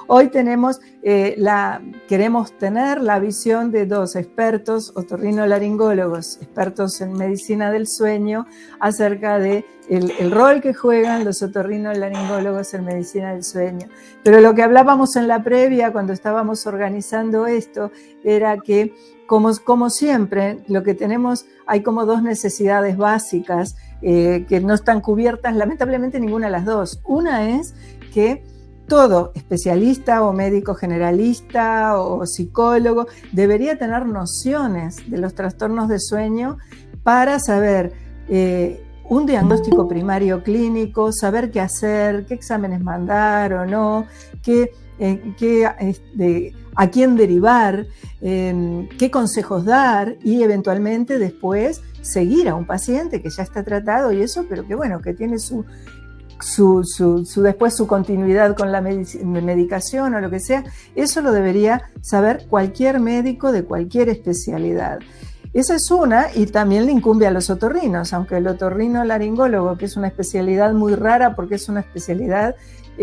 hoy queremos tener la visión de dos expertos, otorrinolaringólogos, expertos en medicina del sueño, acerca de el rol que juegan los otorrinolaringólogos en medicina del sueño. Pero lo que hablábamos en la previa, cuando estábamos organizando esto, era que, como siempre, lo que tenemos, hay como dos necesidades básicas que no están cubiertas, lamentablemente ninguna de las dos. Una es que todo especialista o médico generalista o psicólogo debería tener nociones de los trastornos de sueño para saber un diagnóstico primario clínico, saber qué hacer, qué exámenes mandar o no, a quién derivar, qué consejos dar y eventualmente después seguir a un paciente que ya está tratado y eso, pero que bueno, que tiene después su continuidad con la medicación o lo que sea. Eso lo debería saber cualquier médico de cualquier especialidad. Esa es una, y también le incumbe a los otorrinos, aunque el otorrinolaringólogo, que es una especialidad muy rara porque es una especialidad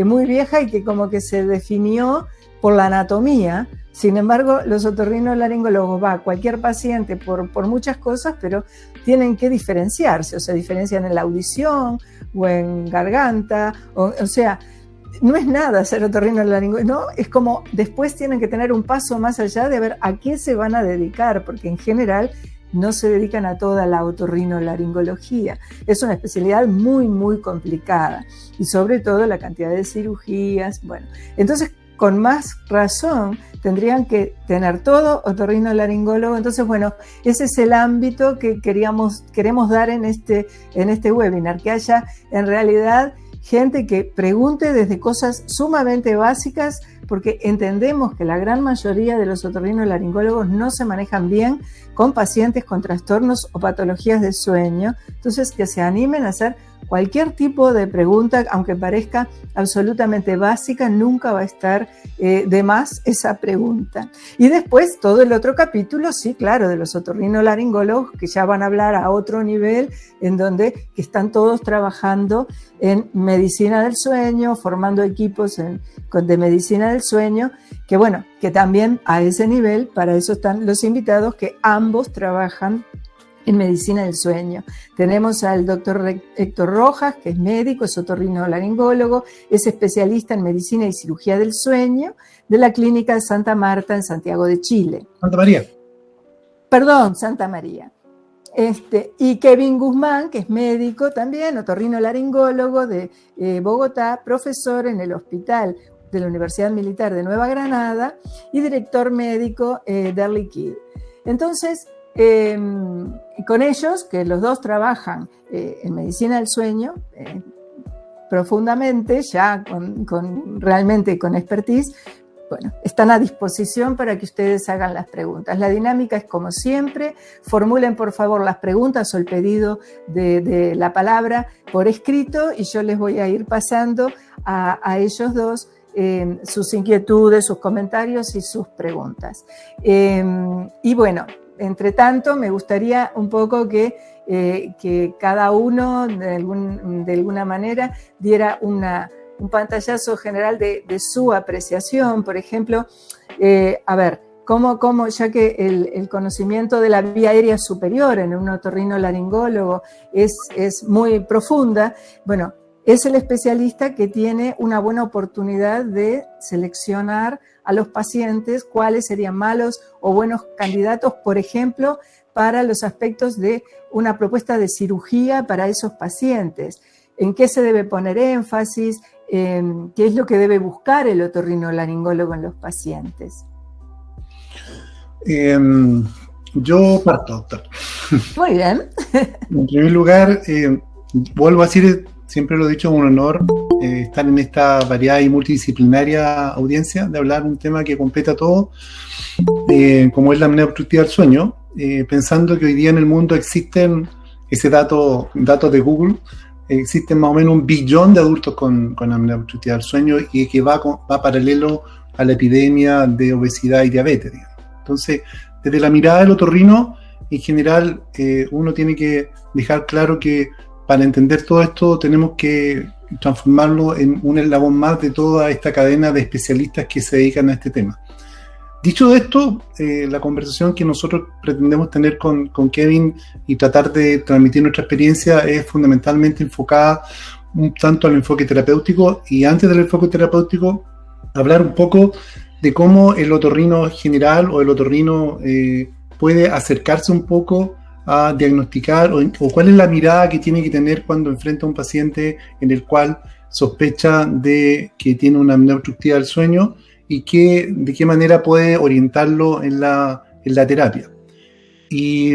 muy vieja y que como que se definió por la anatomía. Sin embargo, los otorrinolaringólogos va a cualquier paciente por muchas cosas, pero tienen que diferenciarse, o se diferencian en la audición o en garganta, o sea, no es nada ser otorrinolaringólogo, ¿no? Es como después tienen que tener un paso más allá de ver a qué se van a dedicar, porque en general no se dedican a toda la otorrinolaringología. Es una especialidad muy, muy complicada y sobre todo la cantidad de cirugías. Bueno, entonces con más razón tendrían que tener todo otorrinolaringólogo. Entonces, bueno, ese es el ámbito que queremos dar en este webinar, que haya en realidad gente que pregunte desde cosas sumamente básicas, porque entendemos que la gran mayoría de los otorrinolaringólogos no se manejan bien con pacientes con trastornos o patologías de sueño. Entonces, que se animen a hacer cualquier tipo de pregunta, aunque parezca absolutamente básica, nunca va a estar de más esa pregunta. Y después todo el otro capítulo, sí, claro, de los otorrinolaringólogos, que ya van a hablar a otro nivel, en donde que están todos trabajando en medicina del sueño, formando equipos de medicina del sueño, que bueno, que también a ese nivel, para eso están los invitados, que ambos trabajan en medicina del sueño. Tenemos al doctor Héctor Rojas, que es médico, es otorrinolaringólogo, es especialista en medicina y cirugía del sueño de la Clínica de Santa Marta en Santiago de Chile. Santa María. Y Kevin Guzmán, que es médico también, otorrinolaringólogo de Bogotá, profesor en el Hospital de la Universidad Militar de Nueva Granada y director médico de Early Kid. Entonces, con ellos, que los dos trabajan en medicina del sueño profundamente, ya realmente con expertise, bueno, están a disposición para que ustedes hagan las preguntas. La dinámica es como siempre: formulen por favor las preguntas o el pedido de la palabra por escrito y yo les voy a ir pasando a ellos dos sus inquietudes, sus comentarios y sus preguntas. Y bueno, entre tanto, me gustaría un poco que cada uno de alguna manera diera un pantallazo general de su apreciación. Por ejemplo, a ver, cómo ya que el conocimiento de la vía aérea superior en un otorrinolaringólogo es muy profunda, bueno, es el especialista que tiene una buena oportunidad de seleccionar a los pacientes cuáles serían malos o buenos candidatos, por ejemplo, para los aspectos de una propuesta de cirugía para esos pacientes. ¿En qué se debe poner énfasis? ¿Qué es lo que debe buscar el otorrinolaringólogo en los pacientes? Yo parto, doctor. Muy bien. En primer lugar, vuelvo a decir, siempre lo he dicho, un honor estar en esta variada y multidisciplinaria audiencia, de hablar un tema que completa todo, como es la apnea obstructiva del sueño, pensando que hoy día en el mundo existen, ese dato de Google, existen más o menos 1 billón de adultos con apnea obstructiva del sueño y que va paralelo a la epidemia de obesidad y diabetes, digamos. Entonces, desde la mirada del otorrino, en general, uno tiene que dejar claro que para entender todo esto tenemos que transformarlo en un eslabón más de toda esta cadena de especialistas que se dedican a este tema. Dicho esto, la conversación que nosotros pretendemos tener con Kevin y tratar de transmitir nuestra experiencia es fundamentalmente enfocada un tanto al enfoque terapéutico, y antes del enfoque terapéutico hablar un poco de cómo el otorrino general o el otorrino puede acercarse un poco a diagnosticar o cuál es la mirada que tiene que tener cuando enfrenta a un paciente en el cual sospecha de que tiene una apnea obstructiva del sueño y de qué manera puede orientarlo en la terapia. Y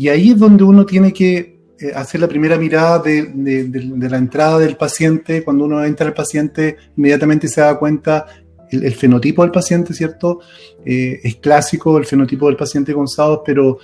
ahí es donde uno tiene que hacer la primera mirada de la entrada del paciente. Cuando uno entra al paciente, inmediatamente se da cuenta el fenotipo del paciente, ¿cierto? Es clásico el fenotipo del paciente con SAOS, pero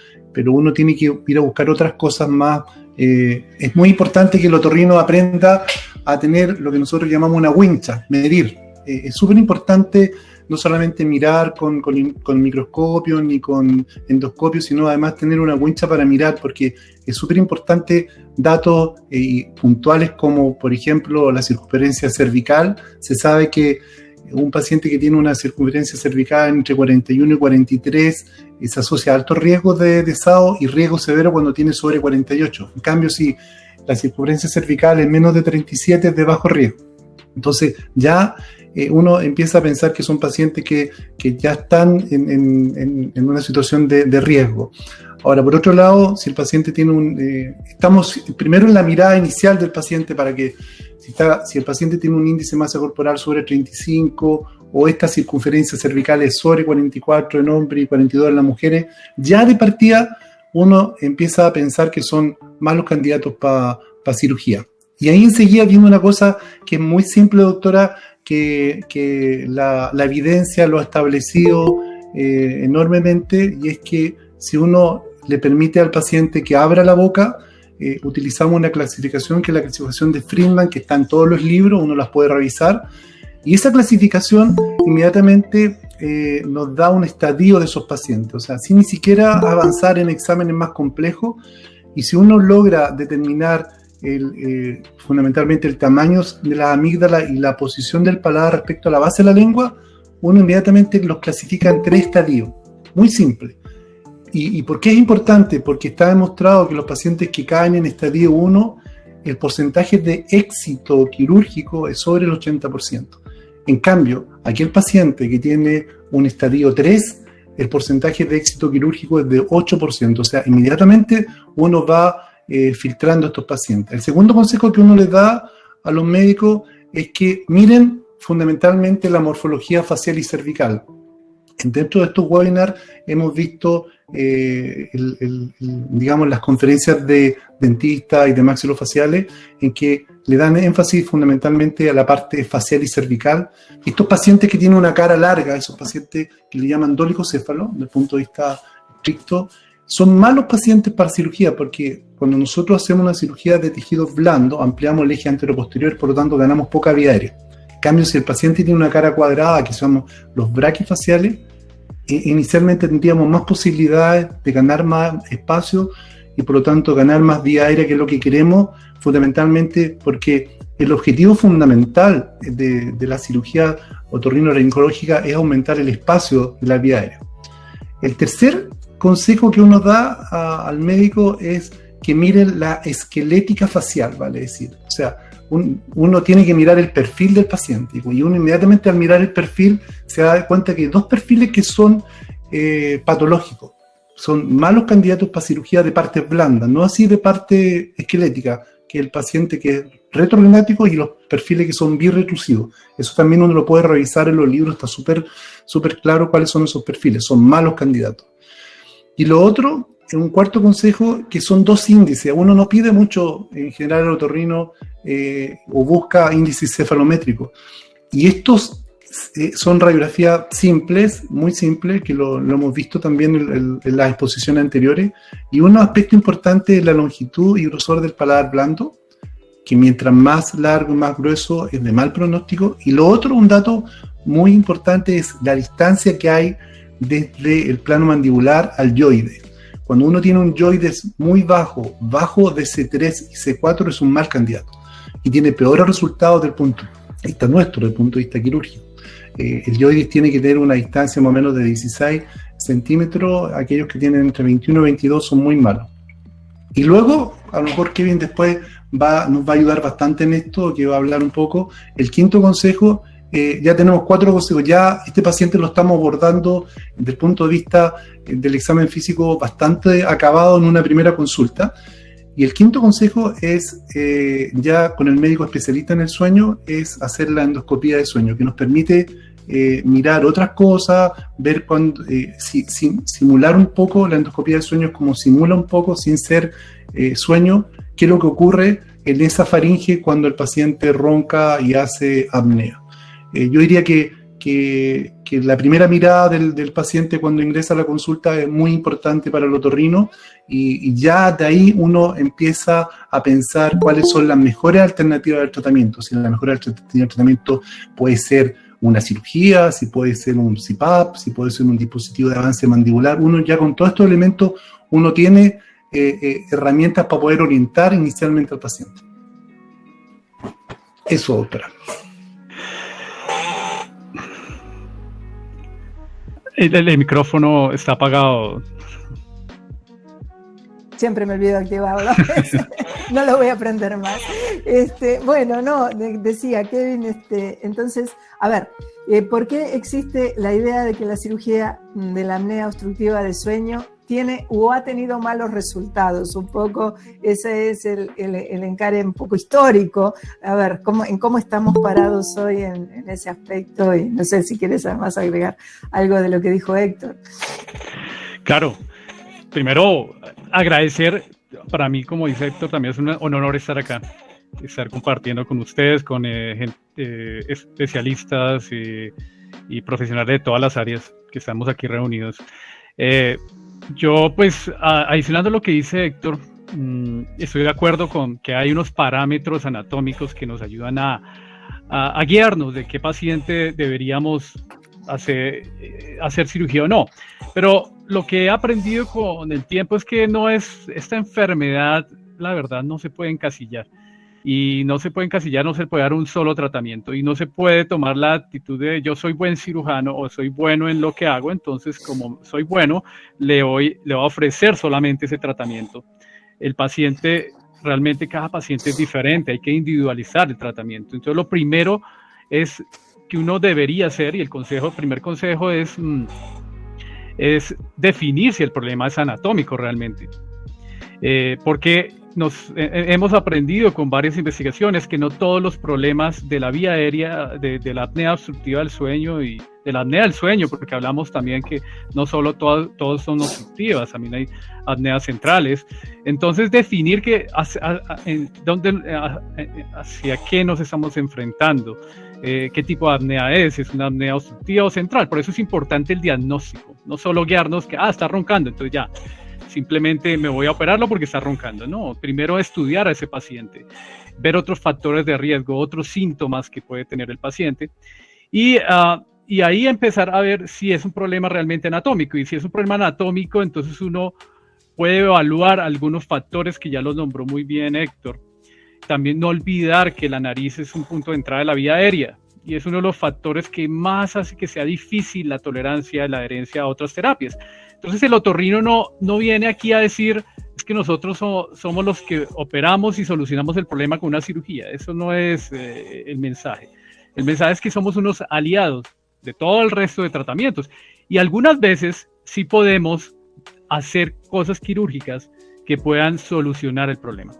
uno tiene que ir a buscar otras cosas más. Es muy importante que el otorrino aprenda a tener lo que nosotros llamamos una wincha, medir. Es súper importante no solamente mirar con microscopio ni con endoscopio, sino además tener una wincha para mirar, porque es súper importante datos puntuales como, por ejemplo, la circunferencia cervical. Se sabe que un paciente que tiene una circunferencia cervical entre 41 y 43 se asocia a altos riesgos de SAO y riesgo severo cuando tiene sobre 48. En cambio, si la circunferencia cervical es menos de 37, es de bajo riesgo. Entonces ya uno empieza a pensar que son pacientes que ya están en una situación de riesgo. Ahora, por otro lado, si el paciente tiene estamos primero en la mirada inicial del paciente para que si el paciente tiene un índice de masa corporal sobre 35 o esta circunferencia cervical es sobre 44 en hombres y 42 en las mujeres, ya de partida uno empieza a pensar que son malos candidatos para cirugía. Y ahí enseguida viene una cosa que es muy simple, doctora, que la evidencia lo ha establecido enormemente, y es que si uno le permite al paciente que abra la boca, utilizamos una clasificación que es la clasificación de Friedman, que está en todos los libros, uno las puede revisar, y esa clasificación inmediatamente nos da un estadio de esos pacientes, o sea, sin ni siquiera avanzar en exámenes más complejos. Y si uno logra determinar fundamentalmente el tamaño de la amígdala y la posición del paladar respecto a la base de la lengua, uno inmediatamente los clasifica en 3 estadios, muy simple. ¿Y por qué es importante? Porque está demostrado que los pacientes que caen en estadio 1, el porcentaje de éxito quirúrgico es sobre el 80%. En cambio, aquel paciente que tiene un estadio 3, el porcentaje de éxito quirúrgico es de 8%. O sea, inmediatamente uno va filtrando a estos pacientes. El segundo consejo que uno les da a los médicos es que miren fundamentalmente la morfología facial y cervical. Dentro de estos webinars hemos visto digamos, las conferencias de dentistas y de maxilofaciales en que le dan énfasis fundamentalmente a la parte facial y cervical. Estos pacientes que tienen una cara larga, esos pacientes que le llaman dolicocéfalo, desde el punto de vista estricto, son malos pacientes para cirugía, porque cuando nosotros hacemos una cirugía de tejidos blandos, ampliamos el eje anteroposterior, por lo tanto ganamos poca vía aérea. En cambio, si el paciente tiene una cara cuadrada, que son los braquifaciales, inicialmente tendríamos más posibilidades de ganar más espacio y por lo tanto ganar más vía aérea, que es lo que queremos, fundamentalmente porque el objetivo fundamental de la cirugía otorrinolaringológica es aumentar el espacio de la vía aérea. El tercer consejo que uno da al médico es que miren la esquelética facial, vale decir, o sea, uno tiene que mirar el perfil del paciente, y uno inmediatamente al mirar el perfil se da cuenta que hay 2 perfiles que son patológicos, son malos candidatos para cirugía de partes blandas, no así de parte esquelética, que el paciente que es retrognático y los perfiles que son birretrusivos. Eso también uno lo puede revisar en los libros, está súper claro cuáles son esos perfiles, son malos candidatos. Y lo otro, un cuarto consejo, que son 2 índices. Uno no pide mucho en general al otorrino o busca índices cefalométricos. Y estos son radiografías simples, muy simples, que lo hemos visto también en las exposiciones anteriores. Y un aspecto importante es la longitud y grosor del paladar blando, que mientras más largo y más grueso es de mal pronóstico. Y lo otro, un dato muy importante, es la distancia que hay desde el plano mandibular al yoide. Cuando uno tiene un yoides muy bajo de C3 y C4 es un mal candidato y tiene peores resultados del punto de vista nuestro, del punto de vista quirúrgico. El yoides tiene que tener una distancia más o menos de 16 centímetros, aquellos que tienen entre 21 y 22 son muy malos. Y luego, a lo mejor Kevin después nos va a ayudar bastante en esto, que va a hablar un poco. El quinto consejo, ya tenemos 4 consejos, ya este paciente lo estamos abordando desde el punto de vista del examen físico bastante acabado en una primera consulta. Y el quinto consejo es, ya con el médico especialista en el sueño, es hacer la endoscopía de sueño, que nos permite mirar otras cosas, ver cuando, simular un poco. La endoscopía de sueño es como simula un poco, sin ser sueño, qué es lo que ocurre en esa faringe cuando el paciente ronca y hace apnea. Yo diría que la primera mirada del paciente cuando ingresa a la consulta es muy importante para el otorrino, y ya de ahí uno empieza a pensar cuáles son las mejores alternativas del tratamiento. Si la mejor alternativa del tratamiento puede ser una cirugía, si puede ser un CPAP, si puede ser un dispositivo de avance mandibular. Uno ya con todos estos elementos, uno tiene herramientas para poder orientar inicialmente al paciente. Eso, doctora. El micrófono está apagado. Siempre me olvido activarlo. No lo voy a aprender más. Bueno, no, decía Kevin, entonces, a ver, ¿por qué existe la idea de que la cirugía de la apnea obstructiva de sueño tiene o ha tenido malos resultados? Un poco ese es el encare un poco histórico. A ver, ¿cómo estamos parados hoy en ese aspecto? Y no sé si quieres además agregar algo de lo que dijo Héctor. Claro. Primero, agradecer. Para mí, como dice Héctor, también es un honor estar acá, estar compartiendo con ustedes, con especialistas y profesionales de todas las áreas que estamos aquí reunidos. Yo, pues, adicionando lo que dice Héctor, estoy de acuerdo con que hay unos parámetros anatómicos que nos ayudan a guiarnos de qué paciente deberíamos hacer cirugía o no. Pero lo que he aprendido con el tiempo es que esta enfermedad, la verdad, no se puede encasillar. Y no se puede encasillar, no se puede dar un solo tratamiento, y no se puede tomar la actitud de yo soy buen cirujano o soy bueno en lo que hago, entonces como soy bueno, le voy a ofrecer solamente ese tratamiento. El paciente, realmente cada paciente es diferente, hay que individualizar el tratamiento. Entonces lo primero es que uno debería hacer, y el primer consejo es definir si el problema es anatómico realmente. Porque hemos aprendido con varias investigaciones que no todos los problemas de la vía aérea, de la apnea obstructiva del sueño y de la apnea del sueño, porque hablamos también que no solo todos son obstructivas, también hay apneas centrales. Entonces definir hacia qué nos estamos enfrentando, qué tipo de apnea es una apnea obstructiva o central. Por eso es importante el diagnóstico, no solo guiarnos que está roncando, entonces ya simplemente me voy a operarlo porque está roncando. No, primero estudiar a ese paciente, ver otros factores de riesgo, otros síntomas que puede tener el paciente, y ahí empezar a ver si es un problema realmente anatómico. Y si es un problema anatómico, entonces uno puede evaluar algunos factores que ya los nombró muy bien Héctor. También no olvidar que la nariz es un punto de entrada de la vía aérea, y es uno de los factores que más hace que sea difícil la tolerancia, la adherencia a otras terapias. Entonces el otorrino no viene aquí a decir es que nosotros somos los que operamos y solucionamos el problema con una cirugía. Eso no es el mensaje. El mensaje es que somos unos aliados de todo el resto de tratamientos, y algunas veces sí podemos hacer cosas quirúrgicas que puedan solucionar el problema.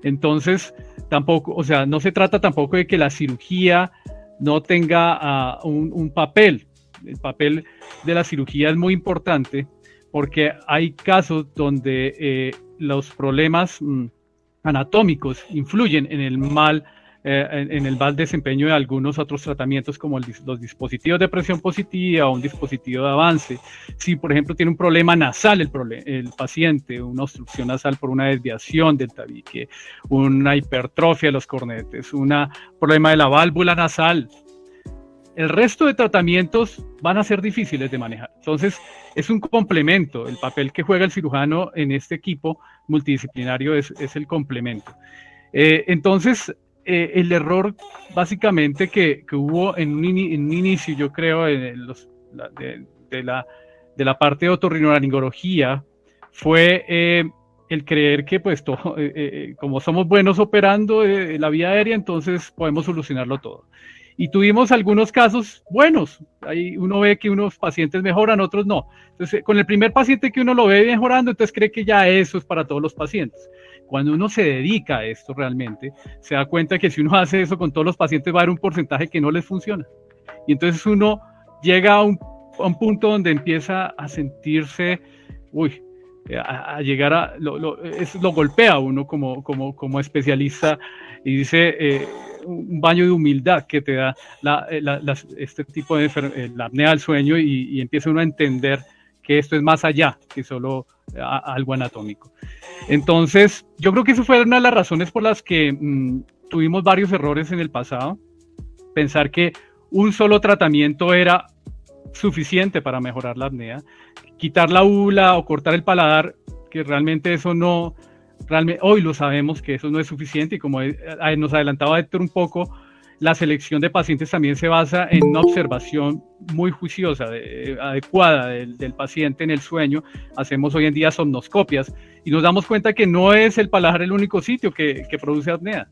Entonces tampoco, o sea, no se trata tampoco de que la cirugía no tenga un papel. El papel de la cirugía es muy importante, porque hay casos donde los problemas anatómicos influyen en el mal desempeño de algunos otros tratamientos, como los dispositivos de presión positiva o un dispositivo de avance. Si, por ejemplo, tiene un problema nasal el paciente, una obstrucción nasal por una desviación del tabique, una hipertrofia de los cornetes, un problema de la válvula nasal, el resto de tratamientos van a ser difíciles de manejar. Entonces, es un complemento. El papel que juega el cirujano en este equipo multidisciplinario es el complemento. Entonces, el error básicamente que hubo en un inicio, yo creo, de la parte de otorrinolaringología fue el creer que pues todo, como somos buenos operando la vía aérea, entonces podemos solucionarlo todo. Y tuvimos algunos casos buenos. Ahí uno ve que unos pacientes mejoran, otros no. Entonces, con el primer paciente que uno lo ve mejorando, entonces cree que ya eso es para todos los pacientes. Cuando uno se dedica a esto realmente, se da cuenta que si uno hace eso con todos los pacientes va a haber un porcentaje que no les funciona. Y entonces uno llega a un punto donde empieza a sentirse, a llegar eso lo golpea a uno como especialista y dice un baño de humildad que te da este tipo de la apnea del sueño y empieza uno a entender que esto es más allá que solo algo anatómico. Entonces, yo creo que eso fue una de las razones por las que tuvimos varios errores en el pasado. Pensar que un solo tratamiento era suficiente para mejorar la apnea. Quitar la úvula o cortar el paladar, que realmente eso no, hoy lo sabemos que eso no es suficiente, y como nos adelantaba Héctor un poco, la selección de pacientes también se basa en una observación muy juiciosa, adecuada del paciente en el sueño. Hacemos hoy en día somnoscopias y nos damos cuenta que no es el paladar el único sitio que produce apnea.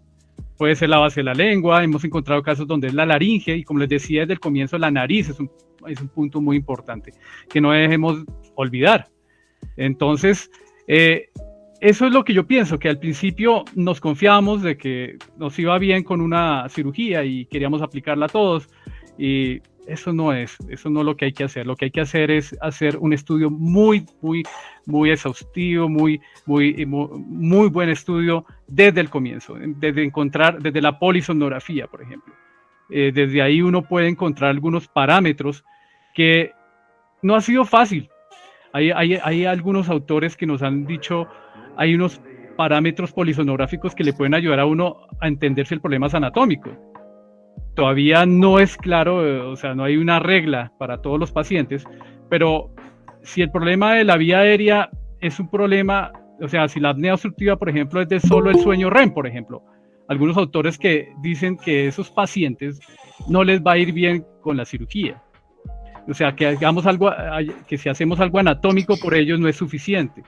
Puede ser la base de la lengua, hemos encontrado casos donde es la laringe, y como les decía desde el comienzo, la nariz es un punto muy importante que no dejemos olvidar. Entonces, eso es lo que yo pienso, que al principio nos confiábamos de que nos iba bien con una cirugía y queríamos aplicarla a todos, y eso no es lo que hay que hacer. Lo que hay que hacer es hacer un estudio muy exhaustivo, muy buen estudio desde el comienzo, desde la polisomnografía, por ejemplo. Desde ahí uno puede encontrar algunos parámetros que no ha sido fácil. Hay algunos autores que nos han dicho, hay unos parámetros polisonográficos que le pueden ayudar a uno a entender si el problema es anatómico. Todavía no es claro, o sea, no hay una regla para todos los pacientes, pero si el problema de la vía aérea es un problema, o sea, si la apnea obstructiva, por ejemplo, es de solo el sueño REM, por ejemplo, algunos autores que dicen que esos pacientes no les va a ir bien con la cirugía. O sea, que hagamos algo, que si hacemos algo anatómico por ellos no es suficiente.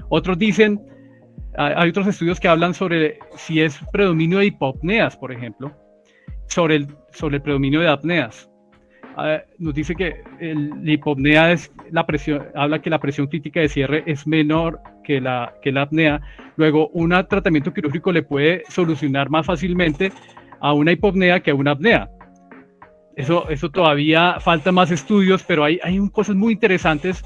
Otros dicen, hay otros estudios que hablan sobre si es predominio de hipopneas, por ejemplo, sobre el predominio de apneas. Nos dice que la hipopnea es la presión, habla que la presión crítica de cierre es menor que la apnea. Luego, un tratamiento quirúrgico le puede solucionar más fácilmente a una hipopnea que a una apnea. Eso todavía falta más estudios, pero hay cosas muy interesantes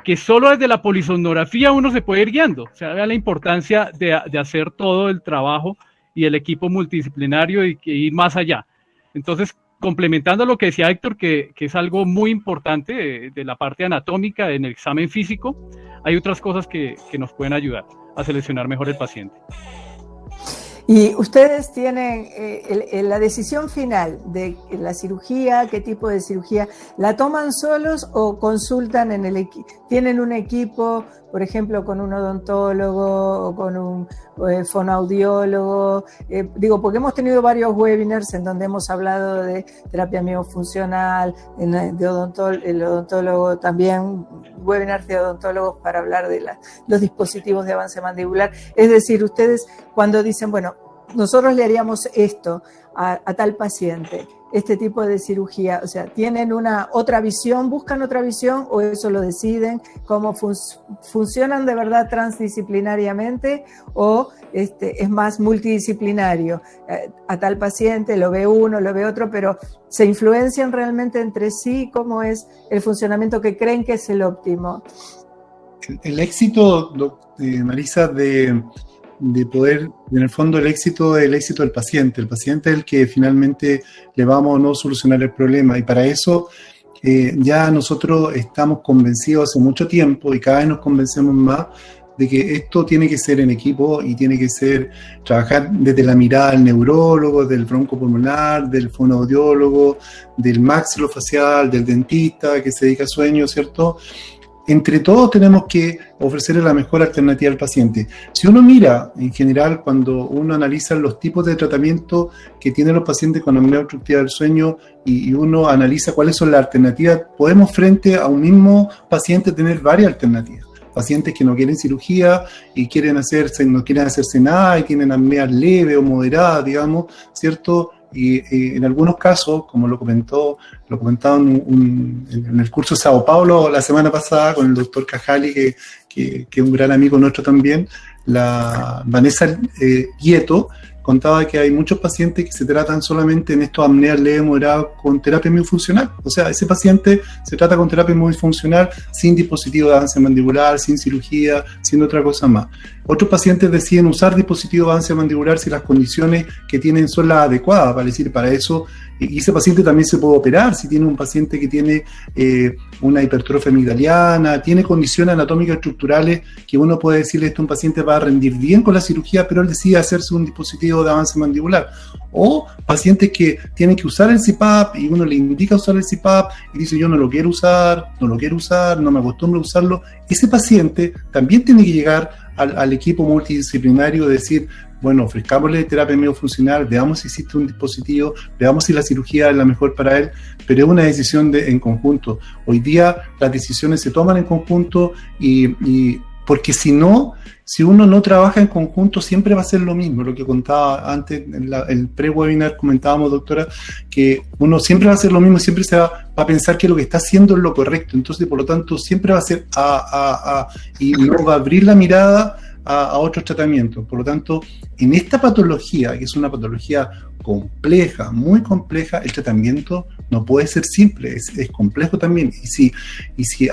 que solo desde la polisomnografía uno se puede ir guiando. O sea, vean la importancia de hacer todo el trabajo y el equipo multidisciplinario y ir más allá. Entonces, complementando lo que decía Héctor, que es algo muy importante de la parte anatómica en el examen físico, hay otras cosas que nos pueden ayudar a seleccionar mejor el paciente. Y ustedes tienen la decisión final de la cirugía, qué tipo de cirugía, ¿la toman solos o consultan en el equipo? ¿Tienen un equipo, por ejemplo, con un odontólogo o con un fonoaudiólogo? Digo, porque hemos tenido varios webinars en donde hemos hablado de terapia miofuncional, el odontólogo también, webinars de odontólogos para hablar de los dispositivos de avance mandibular. Es decir, ustedes cuando dicen, bueno, nosotros le haríamos esto a tal paciente, este tipo de cirugía, o sea, ¿tienen otra visión, buscan otra visión o eso lo deciden? ¿Cómo funcionan de verdad transdisciplinariamente o es más multidisciplinario? A tal paciente lo ve uno, lo ve otro, pero ¿se influencian realmente entre sí? ¿Cómo es el funcionamiento que creen que es el óptimo? El éxito, Marisa, de poder, en el fondo el éxito es el éxito del paciente. El paciente es el que finalmente le vamos o no solucionar el problema, y para eso ya nosotros estamos convencidos hace mucho tiempo y cada vez nos convencemos más de que esto tiene que ser en equipo y tiene que ser trabajar desde la mirada del neurólogo, del broncopulmonar, del fonoaudiólogo, del maxilofacial, del dentista que se dedica a sueño, ¿cierto? Entre todos tenemos que ofrecerle la mejor alternativa al paciente. Si uno mira, en general, cuando uno analiza los tipos de tratamiento que tienen los pacientes con apnea obstructiva del sueño y uno analiza cuáles son las alternativas, podemos frente a un mismo paciente tener varias alternativas. Pacientes que no quieren cirugía y no quieren hacerse nada y tienen apnea leve o moderada, digamos, ¿cierto? Y en algunos casos, como lo comentaba en el curso de Sao Paulo la semana pasada con el doctor Cajali, que es un gran amigo nuestro también, la Vanessa Guieto, contaba que hay muchos pacientes que se tratan solamente en estos apneas leves moderadas con terapia miofuncional. O sea, ese paciente se trata con terapia miofuncional sin dispositivo de avance mandibular, sin cirugía, sin otra cosa más. Otros pacientes deciden usar dispositivo de avance mandibular si las condiciones que tienen son las adecuadas, para decir, para eso. Y ese paciente también se puede operar si tiene un paciente que tiene una hipertrofia amigdaliana, tiene condiciones anatómicas estructurales que uno puede decirle este un paciente va a rendir bien con la cirugía, pero él decide hacerse un dispositivo de avance mandibular. O pacientes que tienen que usar el CPAP y uno le indica usar el CPAP y dice yo no lo quiero usar, no me acostumbro a usarlo. Ese paciente también tiene que llegar al equipo multidisciplinario de decir, bueno, ofrezcámosle terapia miofuncional, veamos si existe un dispositivo, veamos si la cirugía es la mejor para él, pero es una decisión en conjunto. Hoy día las decisiones se toman en conjunto y porque si uno no trabaja en conjunto, siempre va a ser lo mismo. Lo que contaba antes, en el pre-webinar comentábamos, doctora, que uno siempre va a hacer lo mismo, siempre se va a pensar que lo que está haciendo es lo correcto. Entonces, por lo tanto, siempre va a ser y no va a abrir la mirada a otros tratamientos. Por lo tanto, en esta patología, que es una patología compleja, muy compleja, el tratamiento no puede ser simple, es complejo también. Y si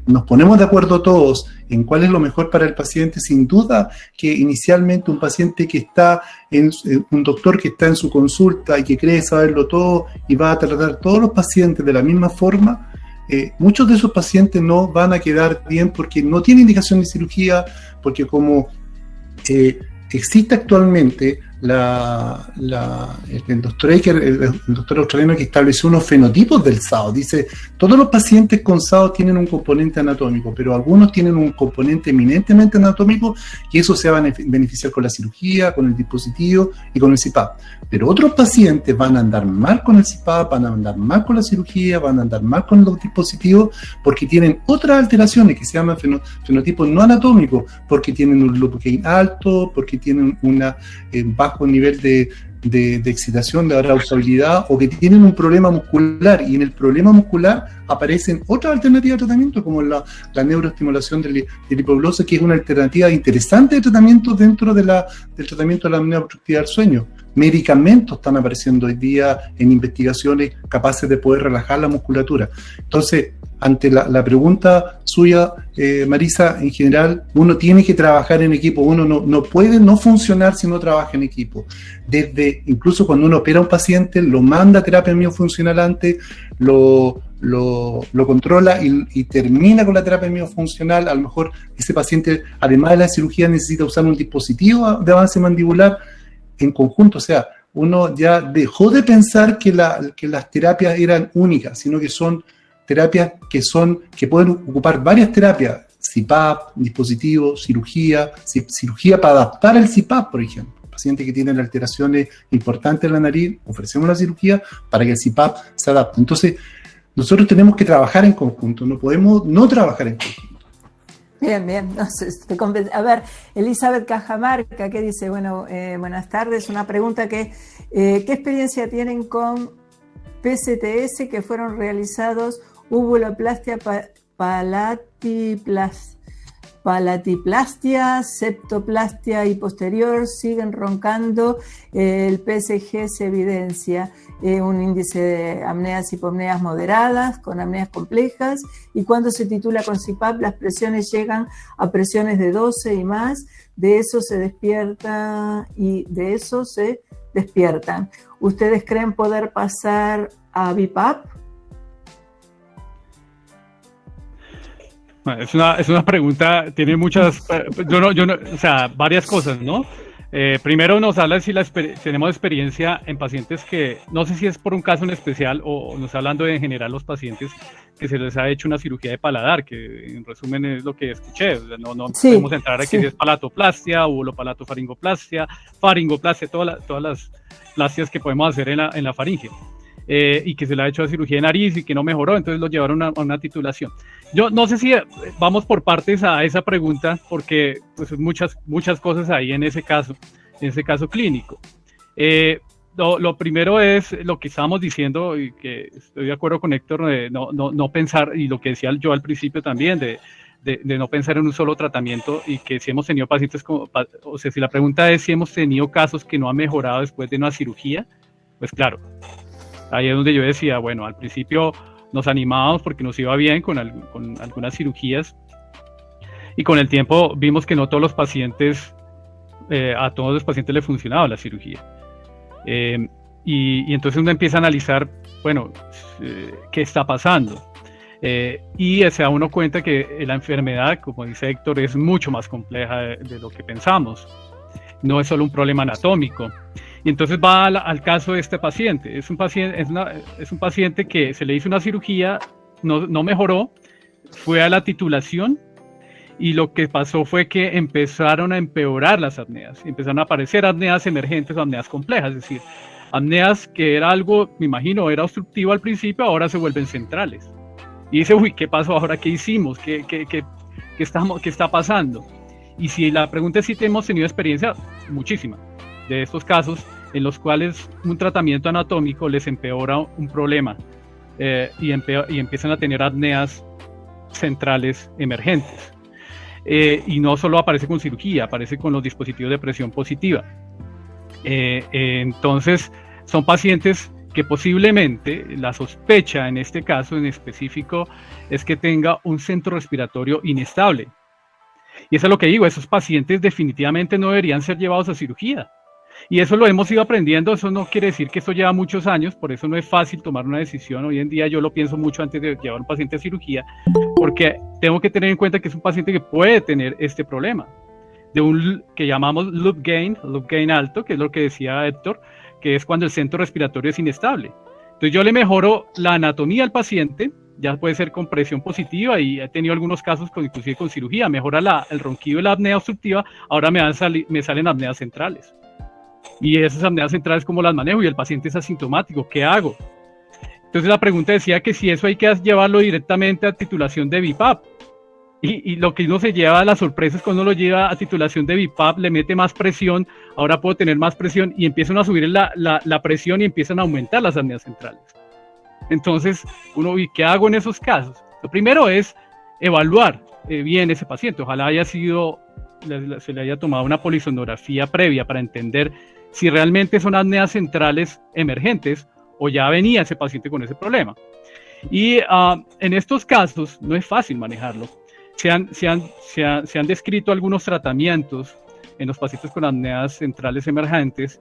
nos ponemos de acuerdo todos en cuál es lo mejor para el paciente, sin duda que inicialmente un paciente que está un doctor que está en su consulta y que cree saberlo todo y va a tratar todos los pacientes de la misma forma, muchos de esos pacientes no van a quedar bien porque no tienen indicación de cirugía, porque como existe actualmente el doctor Aker, el doctor australiano que estableció unos fenotipos del SAO, dice, todos los pacientes con SAO tienen un componente anatómico, pero algunos tienen un componente eminentemente anatómico y eso se va a beneficiar con la cirugía, con el dispositivo y con el CPAP. Pero otros pacientes van a andar mal con el CPAP, van a andar mal con la cirugía, van a andar mal con los dispositivos porque tienen otras alteraciones que se llaman fenotipos no anatómicos, porque tienen un loop gain alto, porque tienen una bajo nivel de excitación, de arousabilidad, o que tienen un problema muscular, y en el problema muscular aparecen otras alternativas de tratamiento como la neuroestimulación del hipoglosa, que es una alternativa interesante de tratamiento dentro del tratamiento de la apnea obstructiva del sueño. Medicamentos están apareciendo hoy día en investigaciones capaces de poder relajar la musculatura. Entonces, ante la pregunta suya, Marisa, en general, uno tiene que trabajar en equipo, uno no puede no funcionar si no trabaja en equipo. Incluso cuando uno opera a un paciente, lo manda a terapia miofuncional antes, lo controla y termina con la terapia miofuncional. A lo mejor ese paciente, además de la cirugía, necesita usar un dispositivo de avance mandibular en conjunto. O sea, uno ya dejó de pensar que las terapias eran únicas, sino que son terapias que pueden ocupar varias terapias, CPAP, dispositivo, cirugía para adaptar el CPAP, por ejemplo. Pacientes que tienen alteraciones importantes en la nariz, ofrecemos la cirugía para que el CPAP se adapte. Entonces, nosotros tenemos que trabajar en conjunto, no podemos no trabajar en conjunto. Bien. A ver, Elizabeth Cajamarca, que dice, buenas tardes, una pregunta ¿qué experiencia tienen con PCTS que fueron realizados uvuloplastia, palatiplastia, septoplastia y posterior? Siguen roncando, el PSG se evidencia un índice de apneas y hipopneas moderadas con apneas complejas, y cuando se titula con CPAP las presiones llegan a presiones de 12 y más, de eso se despiertan. ¿Ustedes creen poder pasar a BiPAP? Bueno, es una pregunta, tiene muchas, o sea, varias cosas, ¿no? Primero nos habla si tenemos experiencia en pacientes que, no sé si es por un caso en especial o nos está hablando en general los pacientes que se les ha hecho una cirugía de paladar, que en resumen es lo que escuché, o sea, no sí, podemos entrar aquí si es palatoplastia, vulopalatofaringoplastia, faringoplastia, todas las plastias que podemos hacer en la faringe. Y que se le ha hecho cirugía de nariz y que no mejoró, entonces lo llevaron a una titulación. Yo no sé si vamos por partes a esa pregunta, porque pues muchas cosas ahí en ese caso clínico. Lo primero es lo que estábamos diciendo, y que estoy de acuerdo con Héctor, no pensar, y lo que decía yo al principio también, de no pensar en un solo tratamiento, y que si hemos tenido pacientes, o sea, si la pregunta es si hemos tenido casos que no han mejorado después de una cirugía, pues claro. Ahí es donde yo decía, bueno, al principio nos animábamos porque nos iba bien con algunas cirugías, y con el tiempo vimos que no todos los pacientes, a todos los pacientes les funcionaba la cirugía. Y entonces uno empieza a analizar, bueno, qué está pasando. Y se da uno cuenta que la enfermedad, como dice Héctor, es mucho más compleja de lo que pensamos. No es solo un problema anatómico. Y entonces va al caso de este paciente. Es un paciente que se le hizo una cirugía, no mejoró, fue a la titulación, y lo que pasó fue que empezaron a empeorar las apneas. Empezaron a aparecer apneas emergentes o apneas complejas, es decir, apneas que era algo, me imagino, era obstructivo al principio, ahora se vuelven centrales. Y dice, uy, ¿qué pasó ahora? ¿Qué hicimos? ¿Qué está pasando? Y si la pregunta es si hemos tenido experiencia, muchísima, de estos casos en los cuales un tratamiento anatómico les empeora un problema, y empiezan a tener apneas centrales emergentes. Y no solo aparece con cirugía, aparece con los dispositivos de presión positiva. Entonces, son pacientes que posiblemente la sospecha en este caso en específico es que tenga un centro respiratorio inestable. Y eso es lo que digo, esos pacientes definitivamente no deberían ser llevados a cirugía. Y eso lo hemos ido aprendiendo, eso no quiere decir que esto lleva muchos años, por eso no es fácil tomar una decisión. Hoy en día yo lo pienso mucho antes de llevar a un paciente a cirugía, porque tengo que tener en cuenta que es un paciente que puede tener este problema, de un que llamamos loop gain alto, que es lo que decía Héctor, que es cuando el centro respiratorio es inestable. Entonces yo le mejoro la anatomía al paciente, ya puede ser con presión positiva, y he tenido algunos casos inclusive con cirugía, mejora el ronquido y la apnea obstructiva, ahora me salen apneas centrales. Y esas apneas centrales, ¿cómo las manejo? Y el paciente es asintomático, ¿qué hago? Entonces la pregunta decía que si eso hay que llevarlo directamente a titulación de BiPAP. Y lo que uno se lleva a las sorpresas cuando uno lo lleva a titulación de BiPAP, le mete más presión, ahora puedo tener más presión, y empiezan a subir la presión y empiezan a aumentar las apneas centrales. Entonces, ¿y qué hago en esos casos? Lo primero es evaluar bien ese paciente. Ojalá se le haya tomado una polisonografía previa para entender si realmente son apneas centrales emergentes o ya venía ese paciente con ese problema. Y en estos casos no es fácil manejarlo. Se han descrito algunos tratamientos en los pacientes con apneas centrales emergentes.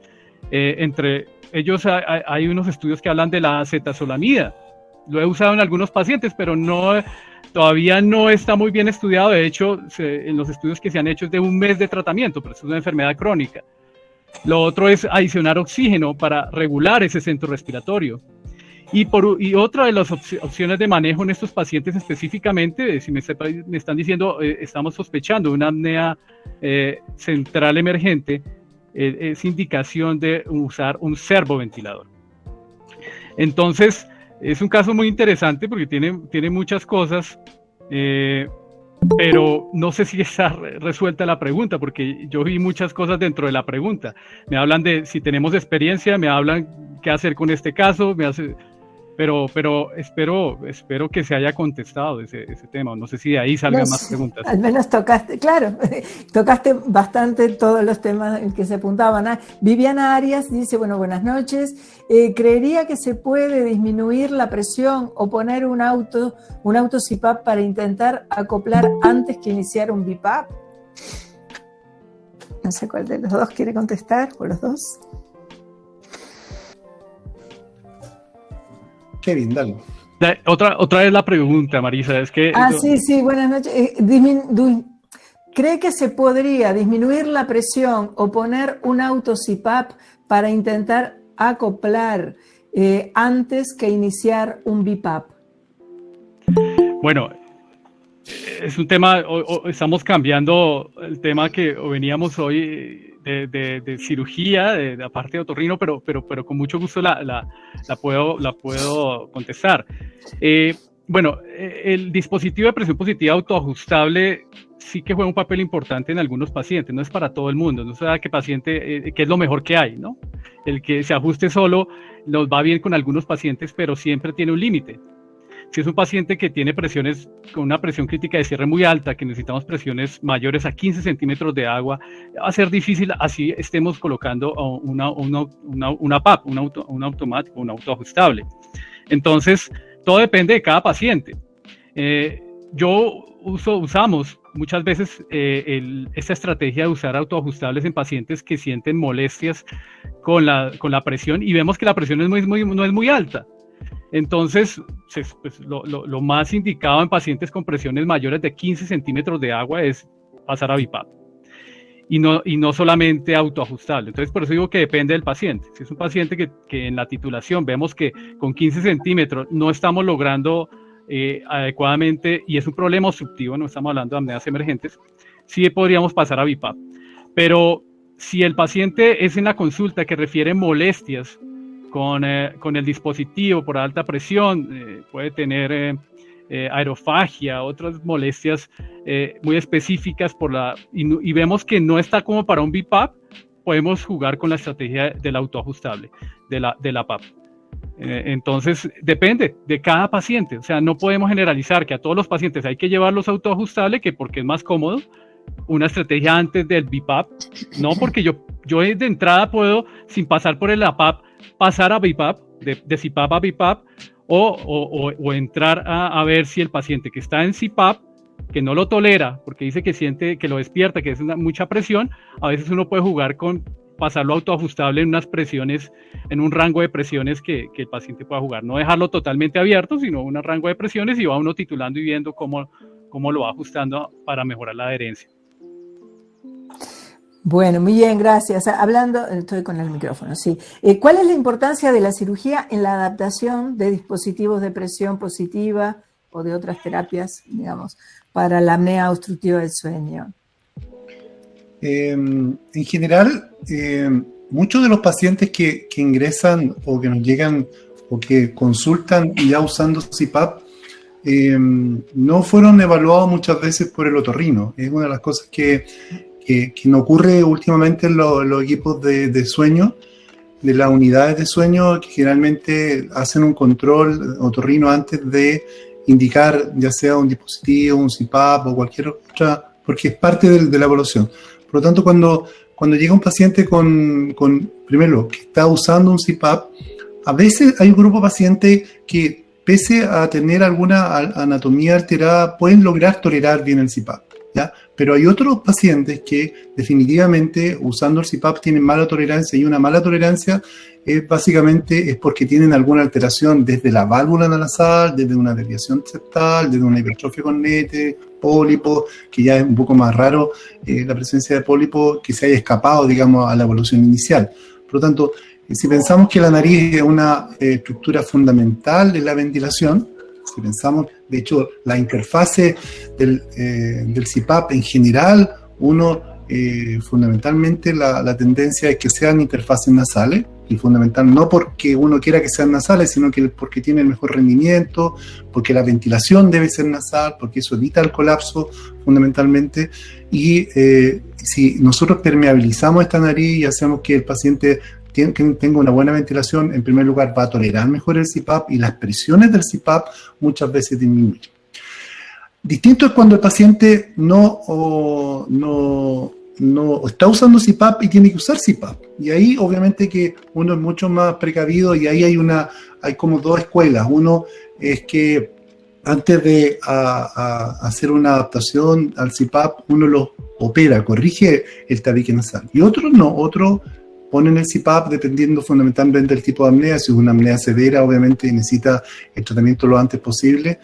Entre ellos hay unos estudios que hablan de la acetazolamida. Lo he usado en algunos pacientes, pero todavía no está muy bien estudiado. De hecho, en los estudios que se han hecho es de 1 mes de tratamiento, pero es una enfermedad crónica. Lo otro es adicionar oxígeno para regular ese centro respiratorio. Y otra de las opciones de manejo en estos pacientes específicamente, si me están diciendo, estamos sospechando una apnea central emergente, es indicación de usar un servoventilador. Entonces, es un caso muy interesante porque tiene muchas cosas, pero no sé si está resuelta la pregunta, porque yo vi muchas cosas dentro de la pregunta. Me hablan de si tenemos experiencia, me hablan qué hacer con este caso, pero espero que se haya contestado ese tema. No sé si de ahí salgan más preguntas. Al menos tocaste bastante todos los temas en que se apuntaban. Viviana Arias dice, buenas noches. ¿Creería que se puede disminuir la presión o poner un auto CPAP para intentar acoplar antes que iniciar un BiPAP? No sé cuál de los dos quiere contestar, o los dos. Kevin, dale. Otra vez la pregunta, Marisa, es que... Sí, buenas noches. ¿Cree que se podría disminuir la presión o poner un auto CPAP para intentar acoplar antes que iniciar un BiPAP? Bueno, es un tema, estamos cambiando el tema que veníamos hoy de cirugía, de la parte de otorrino, pero con mucho gusto la puedo contestar. Bueno, el dispositivo de presión positiva autoajustable sí que juega un papel importante en algunos pacientes, no es para todo el mundo, no sé qué paciente, que es lo mejor que hay, ¿no? El que se ajuste solo nos va bien con algunos pacientes, pero siempre tiene un límite. Si es un paciente que tiene presiones con una presión crítica de cierre muy alta, que necesitamos presiones mayores a 15 centímetros de agua, va a ser difícil así estemos colocando una PAP, un automático, un autoajustable. Entonces, todo depende de cada paciente. Usamos muchas veces esta estrategia de usar autoajustables en pacientes que sienten molestias con la presión y vemos que la presión no es muy alta. Entonces, pues, lo más indicado en pacientes con presiones mayores de 15 centímetros de agua es pasar a BiPAP. Y no solamente autoajustable. Entonces, por eso digo que depende del paciente. Si es un paciente que en la titulación vemos que con 15 centímetros no estamos logrando adecuadamente, y es un problema obstructivo, no estamos hablando de apneas emergentes, sí podríamos pasar a BiPAP. Pero si el paciente es en la consulta que refiere molestias con el dispositivo por alta presión, puede tener aerofagia, otras molestias muy específicas y vemos que no está como para un BiPAP, podemos jugar con la estrategia del autoajustable, de la PAP. Entonces, depende de cada paciente, o sea, no podemos generalizar que a todos los pacientes hay que llevarlos autoajustables, que porque es más cómodo, una estrategia antes del BiPAP, no, porque yo de entrada puedo, sin pasar por el APAP, pasar a BiPAP, de CPAP a BiPAP, o entrar a ver si el paciente que está en CPAP, que no lo tolera, porque dice que siente que lo despierta, que es mucha presión, a veces uno puede jugar con pasarlo autoajustable en unas presiones, en un rango de presiones que el paciente pueda jugar, no dejarlo totalmente abierto, sino un rango de presiones y va uno titulando y viendo cómo lo va ajustando para mejorar la adherencia. Bueno, muy bien, gracias. Hablando, estoy con el micrófono, sí. ¿Cuál es la importancia de la cirugía en la adaptación de dispositivos de presión positiva o de otras terapias, digamos, para la apnea obstructiva del sueño? En general, muchos de los pacientes que ingresan o que nos llegan o que consultan ya usando CPAP no fueron evaluados muchas veces por el otorrino. Es una de las cosas que no ocurre últimamente en los equipos de sueño, de las unidades de sueño, que generalmente hacen un control otorrino antes de indicar ya sea un dispositivo, un CPAP o cualquier otra, porque es parte de la evaluación. Por lo tanto, cuando llega un paciente primero, que está usando un CPAP, a veces hay un grupo de pacientes que, pese a tener alguna anatomía alterada, pueden lograr tolerar bien el CPAP, ¿ya? Pero hay otros pacientes que definitivamente usando el CPAP tienen mala tolerancia, y una mala tolerancia básicamente es porque tienen alguna alteración desde la válvula nasal, desde una desviación septal, desde una hipertrofia cornete, pólipo, que ya es un poco más raro la presencia de pólipo que se haya escapado, digamos, a la evolución inicial. Por lo tanto, si pensamos que la nariz es una estructura fundamental de la ventilación, si pensamos, de hecho, la interfase del CPAP en general, fundamentalmente la tendencia es que sean interfaces nasales, y fundamental no porque uno quiera que sean nasales, sino que porque tiene el mejor rendimiento, porque la ventilación debe ser nasal, porque eso evita el colapso fundamentalmente, y si nosotros permeabilizamos esta nariz y hacemos que el paciente tenga una buena ventilación, en primer lugar va a tolerar mejor el CPAP y las presiones del CPAP muchas veces disminuyen. Distinto es cuando el paciente no está usando CPAP y tiene que usar CPAP. Y ahí obviamente que uno es mucho más precavido, y ahí hay como dos escuelas. Uno es que antes de hacer una adaptación al CPAP, uno lo opera, corrige el tabique nasal. Y otros no, otros ponen el CPAP dependiendo fundamentalmente del tipo de apnea. Si es una apnea severa, obviamente necesita el tratamiento lo antes posible.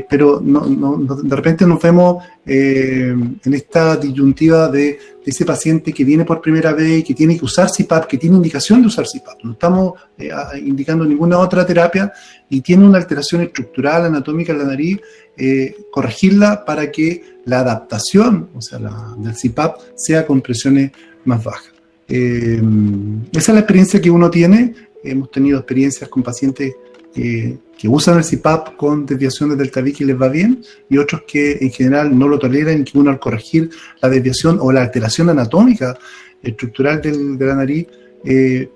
Pero de repente nos vemos en esta disyuntiva de ese paciente que viene por primera vez y que tiene que usar CPAP, que tiene indicación de usar CPAP. No estamos indicando ninguna otra terapia y tiene una alteración estructural, anatómica en la nariz, corregirla para que la adaptación, o sea, del CPAP, sea con presiones más bajas. Esa es la experiencia que uno tiene. Hemos tenido experiencias con pacientes que usan el CPAP con desviaciones del tabique y les va bien, y otros que en general no lo toleran, que uno al corregir la desviación o la alteración anatómica estructural de la nariz,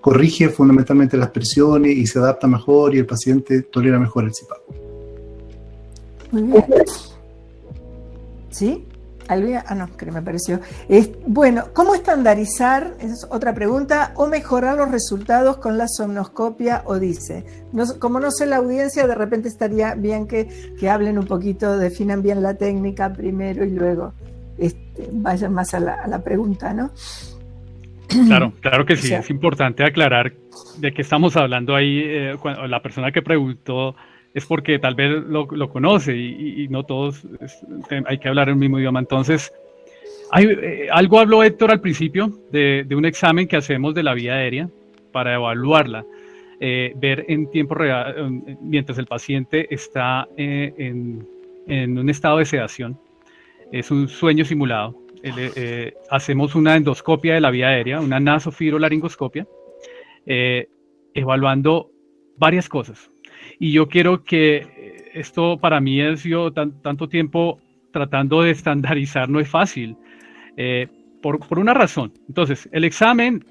corrige fundamentalmente las presiones y se adapta mejor y el paciente tolera mejor el CPAP. Muy bien. ¿Sí? No, que me pareció. Bueno, ¿cómo estandarizar? Esa es otra pregunta. ¿O mejorar los resultados con la somnoscopia Odise? Como no sé la audiencia, de repente estaría bien que hablen un poquito, definan bien la técnica primero y luego vayan más a la pregunta, ¿no? Claro que sí. O sea, es importante aclarar de qué estamos hablando ahí. La persona que preguntó es porque tal vez lo conoce y no todos hay que hablar el mismo idioma. Entonces, algo habló Héctor al principio de un examen que hacemos de la vía aérea para evaluarla, ver en tiempo real, mientras el paciente está en un estado de sedación. Es un sueño simulado. Hacemos una endoscopia de la vía aérea, una nasofibrolaringoscopia, evaluando varias cosas. Y yo quiero que esto para mí ha sido tanto tiempo tratando de estandarizar, no es fácil, por una razón. Entonces, el examen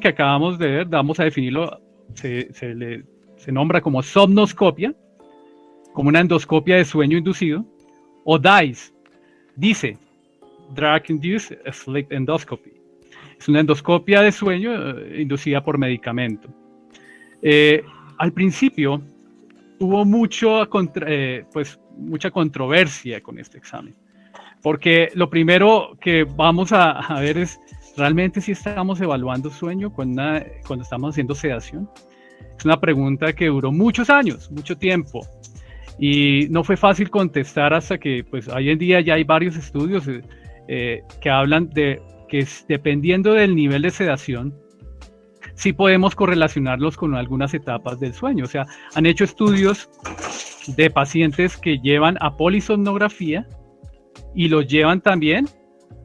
que acabamos de ver, vamos a definirlo, se nombra como somnoscopia, como una endoscopia de sueño inducido, o dice Drug-Induced Sleep Endoscopy. Es una endoscopia de sueño inducida por medicamento. Al principio hubo mucha controversia con este examen, porque lo primero que vamos a ver es realmente si estamos evaluando sueño cuando estamos haciendo sedación. Es una pregunta que duró muchos años, mucho tiempo, y no fue fácil contestar hasta que pues hoy en día ya hay varios estudios que hablan de que dependiendo del nivel de sedación, sí podemos correlacionarlos con algunas etapas del sueño. O sea, han hecho estudios de pacientes que llevan a polisomnografía y los llevan también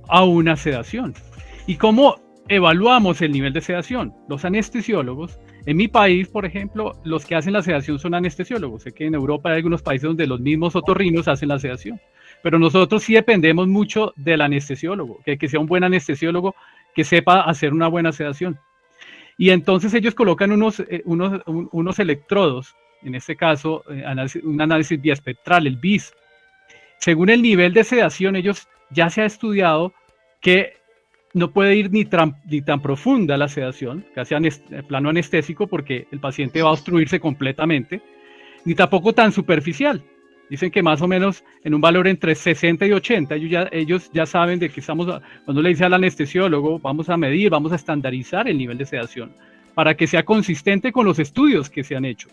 a una sedación. ¿Y cómo evaluamos el nivel de sedación? Los anestesiólogos, en mi país, por ejemplo, los que hacen la sedación son anestesiólogos. Sé que en Europa hay algunos países donde los mismos otorrinos hacen la sedación, pero nosotros sí dependemos mucho del anestesiólogo, que sea un buen anestesiólogo que sepa hacer una buena sedación. Y entonces ellos colocan unos electrodos, en este caso un análisis biespectral, el BIS. Según el nivel de sedación, ya se ha estudiado que no puede ir ni tan profunda la sedación, casi plano anestésico, porque el paciente va a obstruirse completamente, ni tampoco tan superficial. Dicen que más o menos en un valor entre 60 y 80, ellos ya saben de que cuando le dice al anestesiólogo, vamos a medir, vamos a estandarizar el nivel de sedación, para que sea consistente con los estudios que se han hecho,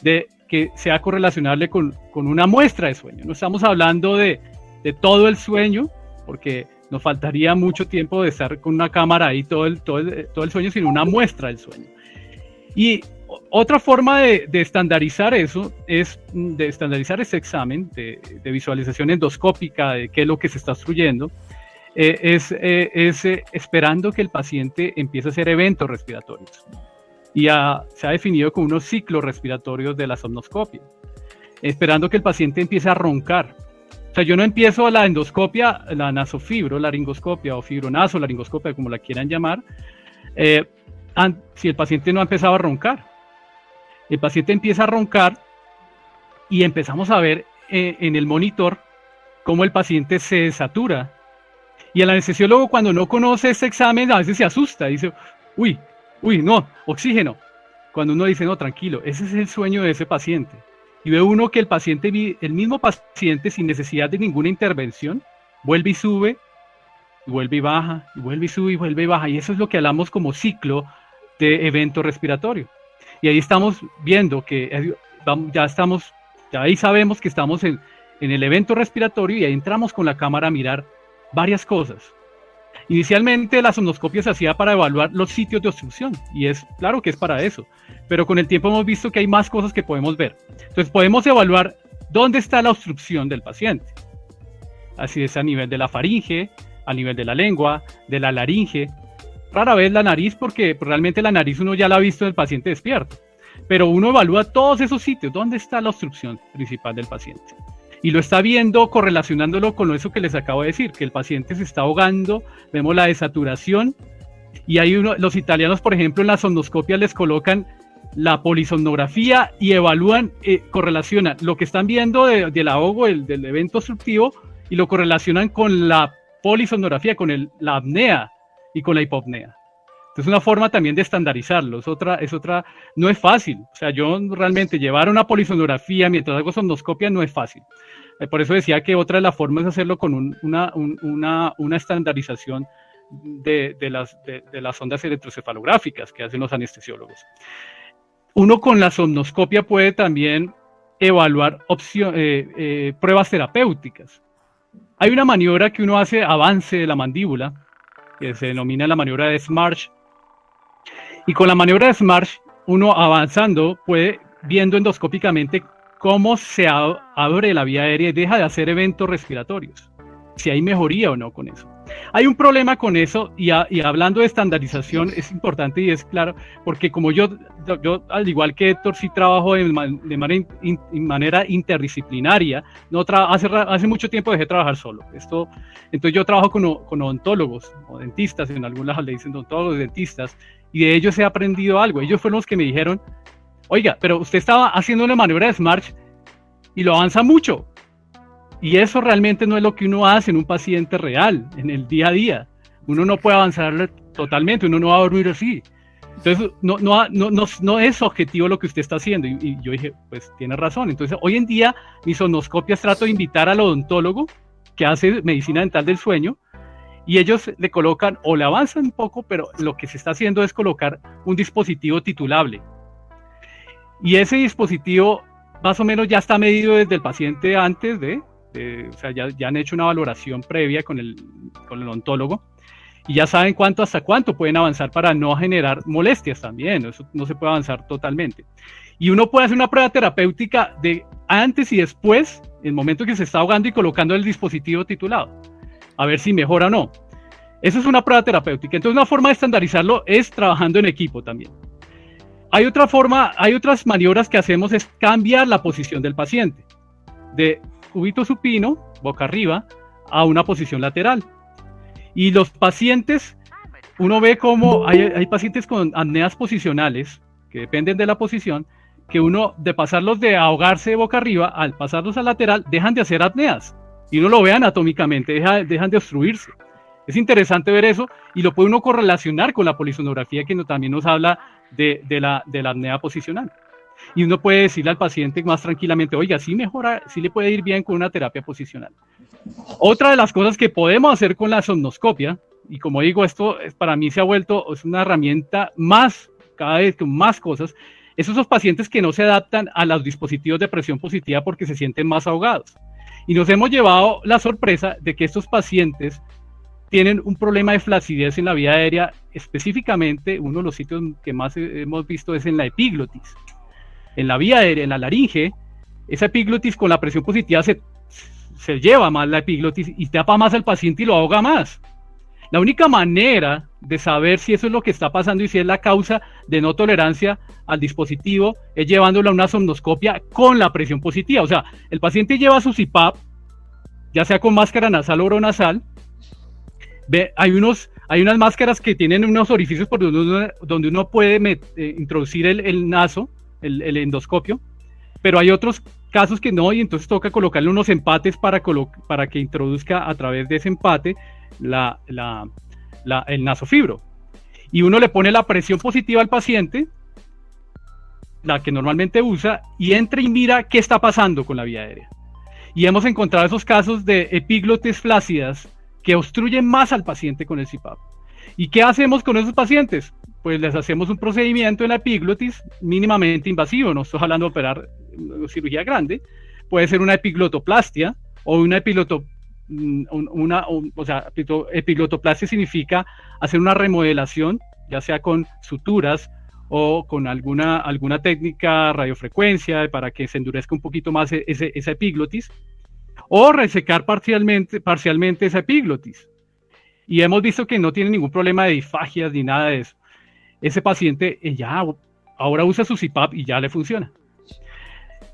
de que sea correlacionable con una muestra de sueño. No estamos hablando de todo el sueño, porque nos faltaría mucho tiempo de estar con una cámara ahí todo el sueño, sino una muestra del sueño. Y otra forma de estandarizar eso es de estandarizar ese examen de visualización endoscópica de qué es lo que se está obstruyendo, es esperando que el paciente empiece a hacer eventos respiratorios. Y se ha definido como unos ciclos respiratorios de la somnoscopia, esperando que el paciente empiece a roncar. O sea, yo no empiezo la endoscopia, la nasofibrolaringoscopia o fibronasolaringoscopia, como la quieran llamar, si el paciente no ha empezado a roncar. El paciente empieza a roncar y empezamos a ver en el monitor cómo el paciente se satura. Y el anestesiólogo, cuando no conoce este examen, a veces se asusta, dice, uy, no, oxígeno. Cuando uno dice, no, tranquilo, ese es el sueño de ese paciente. Y ve uno que el mismo paciente, sin necesidad de ninguna intervención, vuelve y sube y vuelve y baja, y vuelve y sube y vuelve y baja. Y eso es lo que hablamos como ciclo de evento respiratorio. Y ahí estamos viendo que ya ahí sabemos que estamos en el evento respiratorio y ahí entramos con la cámara a mirar varias cosas. Inicialmente la somnoscopia se hacía para evaluar los sitios de obstrucción y es claro que es para eso, pero con el tiempo hemos visto que hay más cosas que podemos ver. Entonces podemos evaluar dónde está la obstrucción del paciente. Así es a nivel de la faringe, a nivel de la lengua, de la laringe, rara vez la nariz porque realmente la nariz uno ya la ha visto en el paciente despierto, pero uno evalúa todos esos sitios, dónde está la obstrucción principal del paciente. Y lo está viendo correlacionándolo con eso que les acabo de decir, que el paciente se está ahogando, vemos la desaturación, y hay los italianos, por ejemplo, en la somnoscopia les colocan la polisomnografía y evalúan, correlacionan lo que están viendo del ahogo, del evento obstructivo, y lo correlacionan con la polisomnografía, con la apnea y con la hipopnea. Entonces, una forma también de estandarizarlo, no es fácil. O sea, yo realmente llevar una polisomnografía mientras hago somnoscopia no es fácil. Por eso decía que otra de las formas es hacerlo con una estandarización de las ondas electrocefalográficas que hacen los anestesiólogos. Uno con la somnoscopia puede también evaluar pruebas terapéuticas. Hay una maniobra que uno hace avance de la mandíbula, que se denomina la maniobra de Smarsh. Y con la maniobra de Smarsh, uno avanzando puede, viendo endoscópicamente cómo se abre la vía aérea y deja de hacer eventos respiratorios, si hay mejoría o no con eso. Hay un problema con eso y hablando de estandarización es importante y es claro, porque como yo al igual que Héctor sí trabajo de manera interdisciplinaria, hace mucho tiempo dejé de trabajar solo. Entonces yo trabajo con odontólogos o dentistas, en algunos lados le dicen odontólogos, dentistas, y de ellos he aprendido algo. Ellos fueron los que me dijeron, oiga, pero usted estaba haciendo una maniobra de Smarsh y lo avanza mucho. Y eso realmente no es lo que uno hace en un paciente real, en el día a día. Uno no puede avanzar totalmente, uno no va a dormir así. Entonces, no es objetivo lo que usted está haciendo. Y yo dije, pues tiene razón. Entonces, hoy en día, mis sonoscopias trato de invitar al odontólogo que hace medicina dental del sueño y ellos le colocan o le avanzan un poco, pero lo que se está haciendo es colocar un dispositivo titulable. Y ese dispositivo más o menos ya está medido desde el paciente antes o sea, ya han hecho una valoración previa con el odontólogo y ya saben hasta cuánto pueden avanzar para no generar molestias también. Eso no se puede avanzar totalmente. Y uno puede hacer una prueba terapéutica de antes y después, en el momento que se está ahogando y colocando el dispositivo titulado, a ver si mejora o no. Eso es una prueba terapéutica. Entonces, una forma de estandarizarlo es trabajando en equipo también. Hay otras maniobras que hacemos, es cambiar la posición del paciente de cúbito supino, boca arriba, a una posición lateral. Y los pacientes, uno ve como hay pacientes con apneas posicionales, que dependen de la posición, que uno, de pasarlos de ahogarse de boca arriba, al pasarlos al lateral, dejan de hacer apneas. Y uno lo ve anatómicamente, dejan de obstruirse. Es interesante ver eso y lo puede uno correlacionar con la polisomnografía que también nos habla de la apnea posicional. Y uno puede decirle al paciente más tranquilamente, oiga, sí mejora, sí le puede ir bien con una terapia posicional. Otra de las cosas que podemos hacer con la somnoscopia, y como digo, esto para mí se ha vuelto una herramienta cada vez con más cosas, es esos pacientes que no se adaptan a los dispositivos de presión positiva porque se sienten más ahogados. Y nos hemos llevado la sorpresa de que estos pacientes tienen un problema de flacidez en la vía aérea, específicamente uno de los sitios que más hemos visto es en la epiglotis. En la vía aérea, en la laringe, esa epiglotis con la presión positiva se lleva más la epiglotis y tapa más al paciente y lo ahoga más. La única manera de saber si eso es lo que está pasando y si es la causa de no tolerancia al dispositivo es llevándolo a una somnoscopia con la presión positiva. O sea, el paciente lleva su CPAP, ya sea con máscara nasal o oronasal. Hay unas máscaras que tienen unos orificios por donde uno puede introducir el naso, el endoscopio, pero hay otros casos que no, y entonces toca colocarle unos empates para que introduzca a través de ese empate el nasofibro. Y uno le pone la presión positiva al paciente, la que normalmente usa, y entra y mira qué está pasando con la vía aérea. Y hemos encontrado esos casos de epiglotis flácidas que obstruyen más al paciente con el CPAP. ¿Y qué hacemos con esos pacientes? Pues les hacemos un procedimiento en la epiglotis mínimamente invasivo, no estoy hablando de operar cirugía grande, puede ser una epiglotoplastia o una epiglotoplastia significa hacer una remodelación, ya sea con suturas o con alguna técnica radiofrecuencia para que se endurezca un poquito más esa epiglotis, o resecar parcialmente esa epiglotis. Y hemos visto que no tiene ningún problema de disfagias ni nada de eso. Ese paciente ya ahora usa su CPAP y ya le funciona.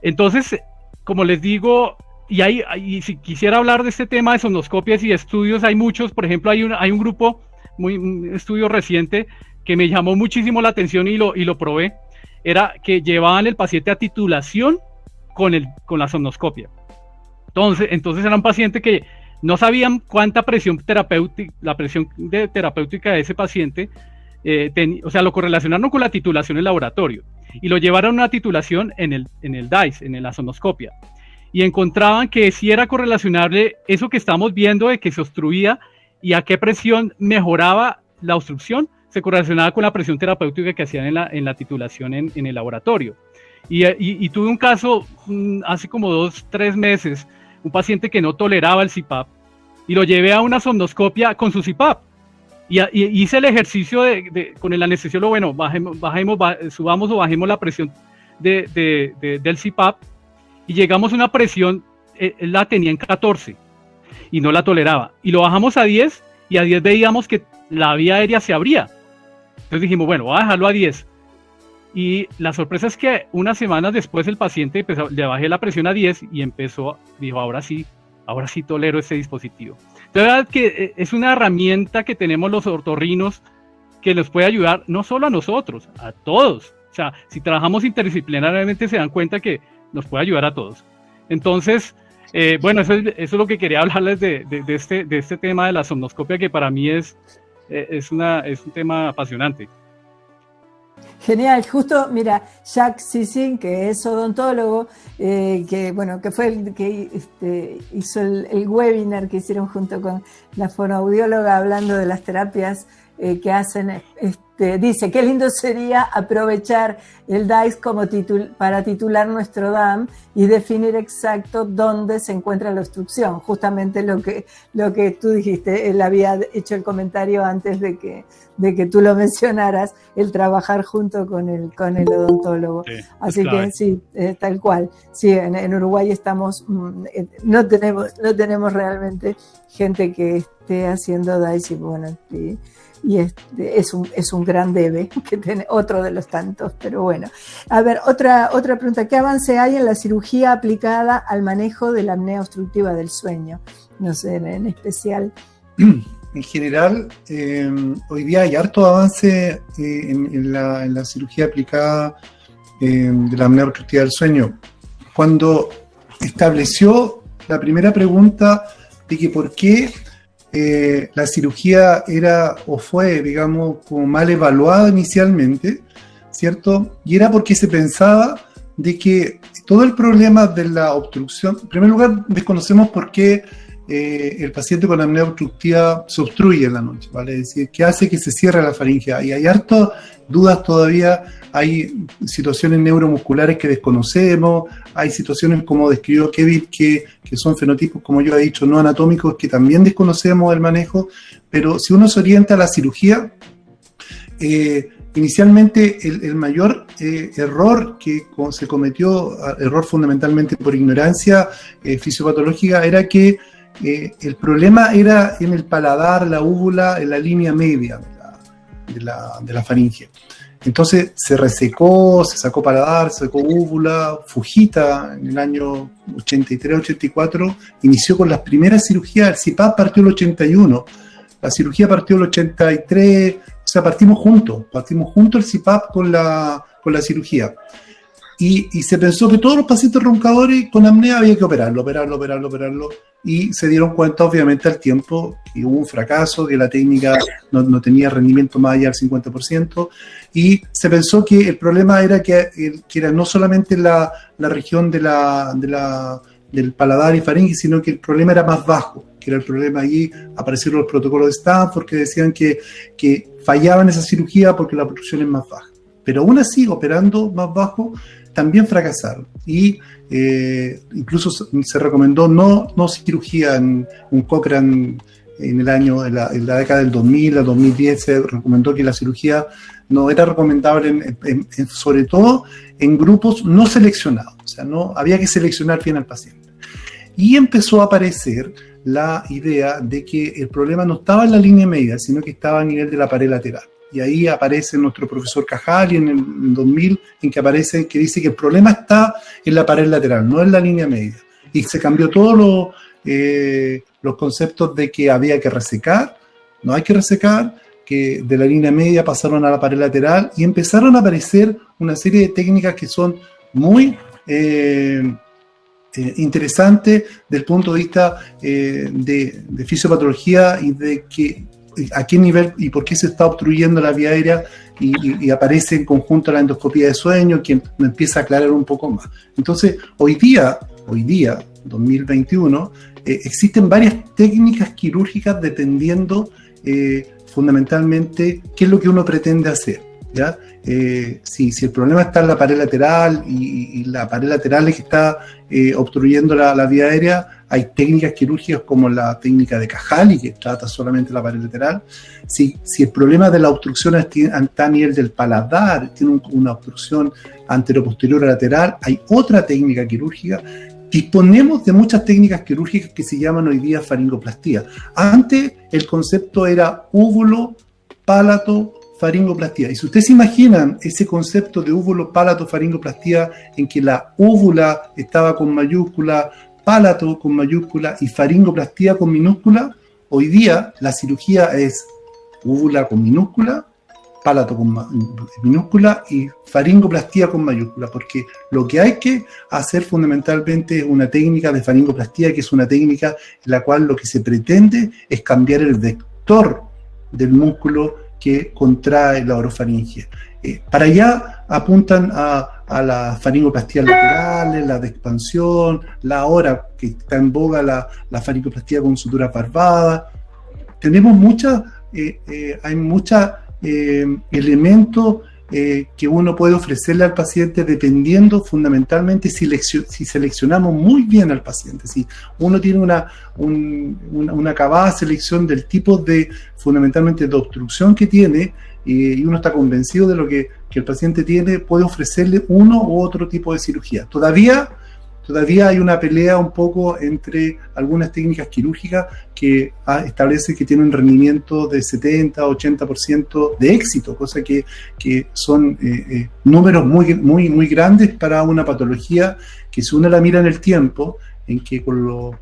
Entonces, como les digo, y si quisiera hablar de este tema de sonoscopias y estudios, hay muchos. Por ejemplo, hay un grupo, un estudio reciente que me llamó muchísimo la atención y lo probé, era que llevaban el paciente a titulación con la sonoscopia. Entonces era un paciente que no sabían cuánta presión terapéutica, la presión terapéutica de ese paciente, o sea, lo correlacionaron con la titulación en el laboratorio y lo llevaron a una titulación en el DICE, en la sonoscopia, y encontraban que sí era correlacionable eso que estamos viendo de que se obstruía y a qué presión mejoraba la obstrucción, se correlacionaba con la presión terapéutica que hacían en la titulación en el laboratorio. Y tuve un caso hace como 2-3 meses, un paciente que no toleraba el CPAP y lo llevé a una sonoscopia con su CPAP y hice el ejercicio con el anestesiólogo, bueno, subamos o bajemos la presión del CPAP y llegamos a una presión, él la tenía en 14 y no la toleraba y lo bajamos a 10 y a 10 veíamos que la vía aérea se abría. Entonces dijimos, bueno, voy a dejarlo a 10. Y la sorpresa es que unas semanas después el paciente le bajé la presión a 10 y dijo, ahora sí tolero este dispositivo. De verdad que es una herramienta que tenemos los otorrinos que nos puede ayudar no solo a nosotros, a todos. O sea, si trabajamos interdisciplinariamente se dan cuenta que nos puede ayudar a todos. Entonces, bueno, eso es lo que quería hablarles de este tema de la somnoscopia, que para mí es un tema apasionante. Genial, justo, mira, Jacques Sissin, que es odontólogo, que fue el que hizo el webinar que hicieron junto con la fonoaudióloga hablando de las terapias que hacen, dice, qué lindo sería aprovechar el DICE para titular nuestro DAM y definir exacto dónde se encuentra la obstrucción. Justamente lo que tú dijiste, él había hecho el comentario antes de que tú lo mencionaras, el trabajar junto con el odontólogo. Sí, así que sí, tal cual. Sí, en Uruguay estamos, no tenemos realmente gente que esté haciendo DICE y bueno, sí. Y es un gran debe, que tiene otro de los tantos, pero bueno. A ver, otra pregunta. ¿Qué avance hay en la cirugía aplicada al manejo de la apnea obstructiva del sueño? No sé, en especial. En general, hoy día hay harto avance en la cirugía aplicada de la apnea obstructiva del sueño. Cuando estableció la primera pregunta de que por qué la cirugía era o fue, digamos, como mal evaluada inicialmente, ¿cierto? Y era porque se pensaba de que todo el problema de la obstrucción, en primer lugar, desconocemos por qué el paciente con apnea obstructiva se obstruye en la noche, ¿vale? Es decir, ¿qué hace que se cierre la faringe? Y hay hartas dudas todavía, hay situaciones neuromusculares que desconocemos, hay situaciones como describió Kevin, que son fenotipos, como yo he dicho, no anatómicos, que también desconocemos el manejo, pero si uno se orienta a la cirugía, inicialmente el mayor error que se cometió, error fundamentalmente por ignorancia fisiopatológica, era que el problema era en el paladar, la úvula, en la línea media de la faringe. Entonces se resecó, se sacó paladar, se sacó úvula. Fujita en el año 83-84 inició con las primeras cirugías. El CPAP partió el 81, la cirugía partió el 83, o sea, partimos juntos el CPAP con la cirugía. Y se pensó que todos los pacientes roncadores con apnea había que operarlo, y se dieron cuenta obviamente al tiempo que hubo un fracaso, que la técnica no tenía rendimiento más allá del 50%, y se pensó que el problema era que era no solamente la región del paladar y faringe, sino que el problema era más bajo, que era el problema allí. Aparecieron los protocolos de Stanford que decían que fallaban esa cirugía porque la obstrucción es más baja. Pero aún así, operando más bajo, también fracasaron. Y incluso se recomendó no cirugía en un Cochrane en la década del 2000 a 2010. Se recomendó que la cirugía no era recomendable, sobre todo en grupos no seleccionados. O sea, no había que seleccionar bien al paciente. Y empezó a aparecer la idea de que el problema no estaba en la línea media, sino que estaba a nivel de la pared lateral. Y ahí aparece nuestro profesor Cajali en el 2000, en que dice que el problema está en la pared lateral, no en la línea media. Y se cambió todos los conceptos de que había que resecar, no hay que resecar, que de la línea media pasaron a la pared lateral y empezaron a aparecer una serie de técnicas que son muy interesantes desde el punto de vista de fisiopatología y de a qué nivel y por qué se está obstruyendo la vía aérea y aparece en conjunto la endoscopía de sueño, que me empieza a aclarar un poco más. Entonces, hoy día, 2021, existen varias técnicas quirúrgicas dependiendo fundamentalmente qué es lo que uno pretende hacer, ¿ya? Si el problema está en la pared lateral y la pared lateral es que está obstruyendo la vía aérea, hay técnicas quirúrgicas como la técnica de Cajali, que trata solamente la pared lateral. Si el problema de la obstrucción está a nivel del paladar, tiene una obstrucción anteroposterior lateral, hay otra técnica quirúrgica. Disponemos de muchas técnicas quirúrgicas que se llaman hoy día faringoplastía. Antes el concepto era úvulo, pálato, faringoplastía. Y si ustedes se imaginan ese concepto de úvulo, pálato, faringoplastía, en que la úvula estaba con mayúscula, pálato con mayúscula y faringoplastía con minúscula, hoy día la cirugía es úvula con minúscula, pálato con minúscula y faringoplastía con mayúscula, porque lo que hay que hacer fundamentalmente es una técnica de faringoplastía, que es una técnica en la cual lo que se pretende es cambiar el vector del músculo que contrae la orofaringe. Para allá apuntan a las faringoplastías laterales, la de expansión, la ahora que está en boga la faringoplastía con suturas barbadas. Tenemos hay muchos elementos que uno puede ofrecerle al paciente dependiendo fundamentalmente si seleccionamos muy bien al paciente. Si uno tiene una acabada selección del tipo fundamentalmente de obstrucción que tiene y uno está convencido de lo que el paciente tiene, puede ofrecerle uno u otro tipo de cirugía. Todavía hay una pelea un poco entre algunas técnicas quirúrgicas que establecen que tienen un rendimiento de 70-80% de éxito, cosa que son números muy, muy, muy grandes para una patología que, si uno la mira en el tiempo, en que con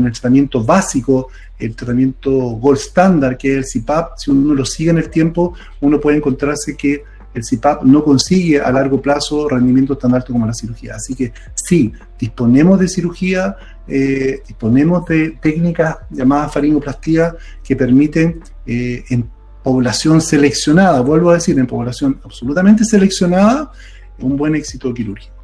el tratamiento básico, el tratamiento gold standard, que es el CPAP, si uno lo sigue en el tiempo, uno puede encontrarse que el CPAP no consigue a largo plazo rendimientos tan altos como la cirugía. Así que sí, disponemos de cirugía, disponemos de técnicas llamadas faringoplastía que permiten en población seleccionada, vuelvo a decir, en población absolutamente seleccionada, un buen éxito quirúrgico.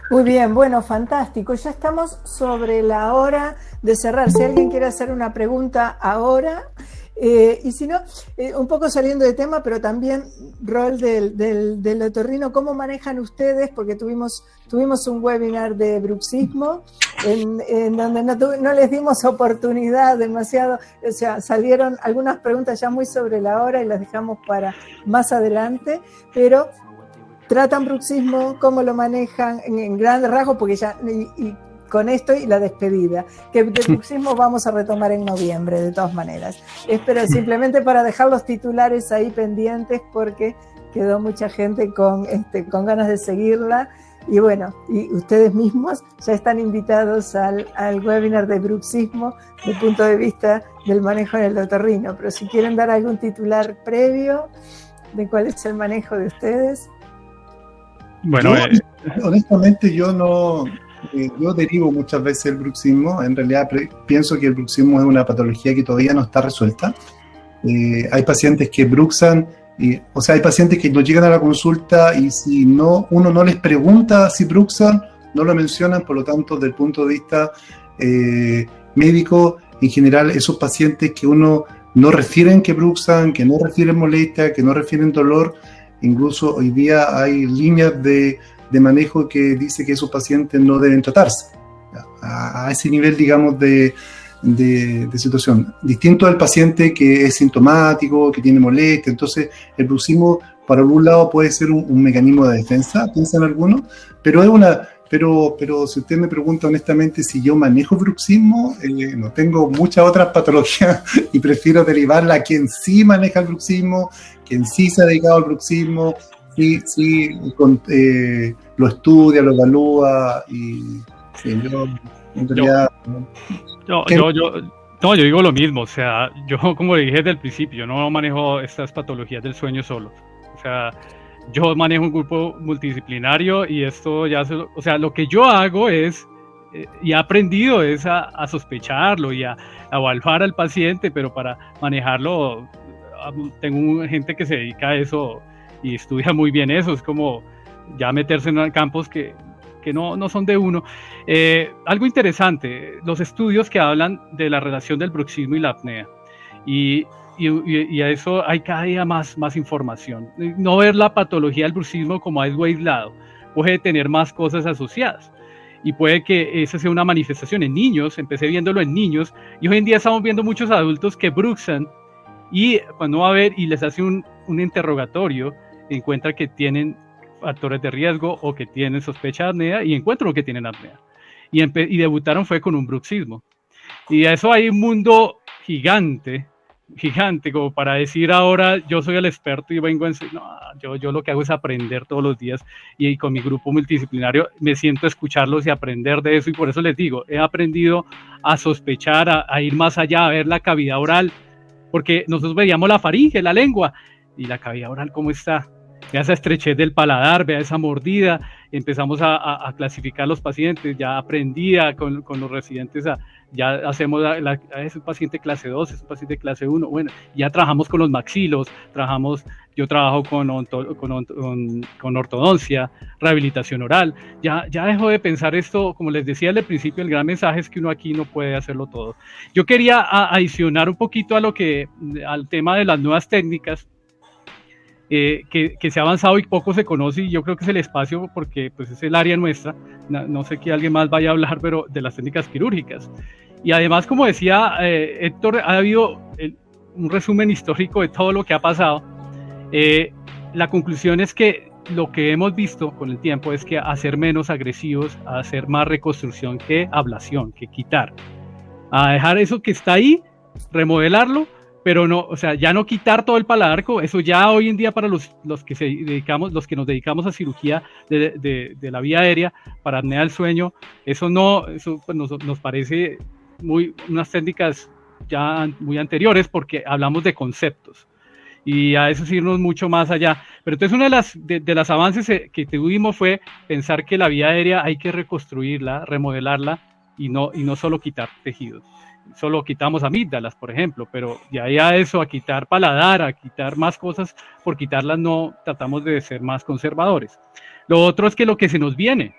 Muy bien, bueno, fantástico. Ya estamos sobre la hora de cerrar. Si alguien quiere hacer una pregunta ahora... y si no, un poco saliendo de tema, pero también rol del otorrino, ¿cómo manejan ustedes? Porque tuvimos un webinar de bruxismo en donde no les dimos oportunidad demasiado, o sea, salieron algunas preguntas ya muy sobre la hora y las dejamos para más adelante, pero tratan bruxismo, ¿cómo lo manejan en grandes rasgos? Porque ya... Y con esto y la despedida, que el bruxismo vamos a retomar en noviembre, de todas maneras. Pero simplemente para dejar los titulares ahí pendientes, porque quedó mucha gente con ganas de seguirla. Y bueno, y ustedes mismos ya están invitados al webinar de bruxismo desde el punto de vista del manejo en el otorrino. Pero si quieren dar algún titular previo de cuál es el manejo de ustedes. Bueno, honestamente yo derivo muchas veces el bruxismo. En realidad pienso que el bruxismo es una patología que todavía no está resuelta. Hay pacientes que bruxan, hay pacientes que no llegan a la consulta y si uno no les pregunta si bruxan, no lo mencionan. Por lo tanto, desde el punto de vista médicos, en general, esos pacientes que uno no refieren que bruxan, que no refieren molestia, que no refieren dolor. Incluso hoy día hay líneas de manejo que dice que esos pacientes no deben tratarse. A ese nivel, digamos, de situación. Distinto al paciente que es sintomático, que tiene molestia. Entonces, el bruxismo, para algún lado, puede ser un mecanismo de defensa, piensan algunos, pero si usted me pregunta honestamente si yo manejo bruxismo, no tengo muchas otras patologías y prefiero derivarla a quien sí maneja el bruxismo, quien sí se ha dedicado al bruxismo, sí lo estudia, lo evalúa y sí, yo en realidad... yo digo lo mismo, o sea, yo como dije desde el principio, yo no manejo estas patologías del sueño solo, o sea, yo manejo un grupo multidisciplinario y esto ya, o sea, lo que yo hago es, y he aprendido es a sospecharlo y a evaluar al paciente, pero para manejarlo, tengo gente que se dedica a eso y estudia muy bien eso, es como ya meterse en campos que no son de uno. Algo interesante, los estudios que hablan de la relación del bruxismo y la apnea, y a eso hay cada día más información. No ver la patología del bruxismo como algo aislado, puede tener más cosas asociadas y puede que esa sea una manifestación en niños. Empecé viéndolo en niños y hoy en día estamos viendo muchos adultos que bruxan y cuando va a ver y les hace un interrogatorio, encuentra que tienen factores de riesgo o que tienen sospecha de apnea y encuentran que tienen apnea y debutaron fue con un bruxismo. Y a eso hay un mundo gigante como para decir ahora yo soy el experto y vengo en... No, yo lo que hago es aprender todos los días y con mi grupo multidisciplinario me siento a escucharlos y aprender de eso, y por eso les digo, he aprendido a sospechar, a ir más allá, a ver la cavidad oral, porque nosotros veíamos la faringe, la lengua, y la cavidad oral cómo está, vea esa estrechez del paladar, vea esa mordida. Empezamos a clasificar los pacientes, ya aprendía con los residentes, ya hacemos es un paciente clase 2, es un paciente clase 1, bueno, ya trabajamos con los maxilos, yo trabajo con ortodoncia, rehabilitación oral, ya dejo de pensar esto, como les decía al principio, el gran mensaje es que uno aquí no puede hacerlo todo. Yo quería adicionar un poquito al tema de las nuevas técnicas, que se ha avanzado y poco se conoce, y yo creo que es el espacio porque pues es el área nuestra, no sé que alguien más vaya a hablar, pero de las técnicas quirúrgicas. Y además, como decía Héctor, ha habido un resumen histórico de todo lo que ha pasado. La conclusión es que lo que hemos visto con el tiempo es que hacer menos agresivos, a hacer más reconstrucción que ablación, que quitar, a dejar eso que está ahí, remodelarlo, pero no, o sea, ya no quitar todo el paladar, eso ya hoy en día para los que nos dedicamos a cirugía de la vía aérea para apnea del sueño, eso pues nos parece unas técnicas ya muy anteriores, porque hablamos de conceptos y a eso es irnos mucho más allá. Pero entonces uno de las avances que tuvimos fue pensar que la vía aérea hay que reconstruirla, remodelarla y no solo quitar tejidos. Solo quitamos amígdalas, por ejemplo, pero de ahí a eso, a quitar paladar, a quitar más cosas, por quitarlas no tratamos de ser más conservadores. Lo otro es que lo que se nos viene,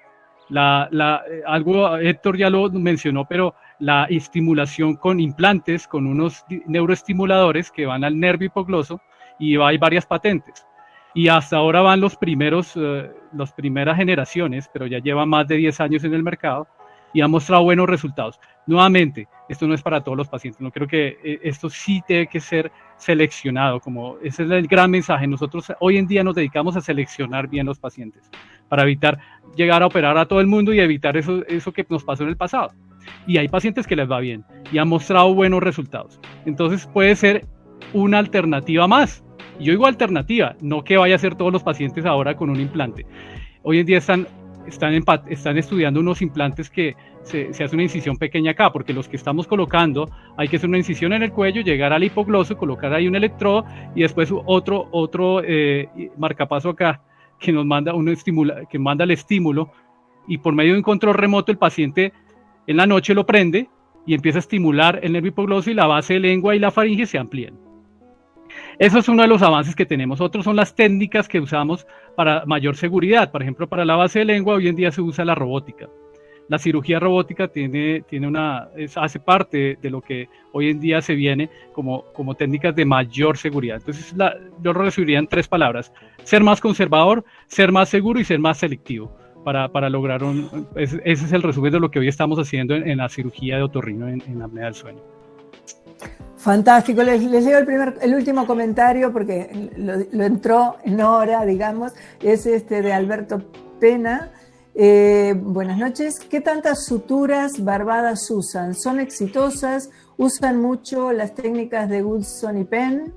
algo Héctor ya lo mencionó, pero la estimulación con implantes, con unos neuroestimuladores que van al nervio hipogloso, y hay varias patentes. Y hasta ahora van las primeras generaciones, pero ya lleva más de 10 años en el mercado y ha mostrado buenos resultados. Nuevamente, esto no es para todos los pacientes, no creo que esto sí tiene que ser seleccionado, como ese es el gran mensaje. Nosotros hoy en día nos dedicamos a seleccionar bien los pacientes para evitar llegar a operar a todo el mundo y evitar eso que nos pasó en el pasado. Y hay pacientes que les va bien y han mostrado buenos resultados. Entonces puede ser una alternativa más. Yo digo alternativa, no que vaya a ser todos los pacientes ahora con un implante. Hoy en día están estudiando unos implantes que se hace una incisión pequeña acá, porque los que estamos colocando hay que hacer una incisión en el cuello, llegar al hipogloso, colocar ahí un electrodo y después otro marcapaso acá que nos manda que manda el estímulo, y por medio de un control remoto el paciente en la noche lo prende y empieza a estimular el nervio hipogloso y la base de lengua y la faringe se amplían. Eso es uno de los avances que tenemos. Otros son las técnicas que usamos para mayor seguridad. Por ejemplo, para la base de lengua hoy en día se usa la robótica. la cirugía robótica hace parte de lo que hoy en día se viene como técnicas de mayor seguridad. Entonces, yo lo resumiría en 3 palabras: ser más conservador, ser más seguro y ser más selectivo para lograr ese es el resumen de lo que hoy estamos haciendo en la cirugía de otorrino en apnea del sueño. Fantástico. Les leo el último comentario porque lo entró en hora, digamos. Es de Alberto Pena. Buenas noches. ¿Qué tantas suturas barbadas usan? ¿Son exitosas? ¿Usan mucho las técnicas de Goodson y Penn?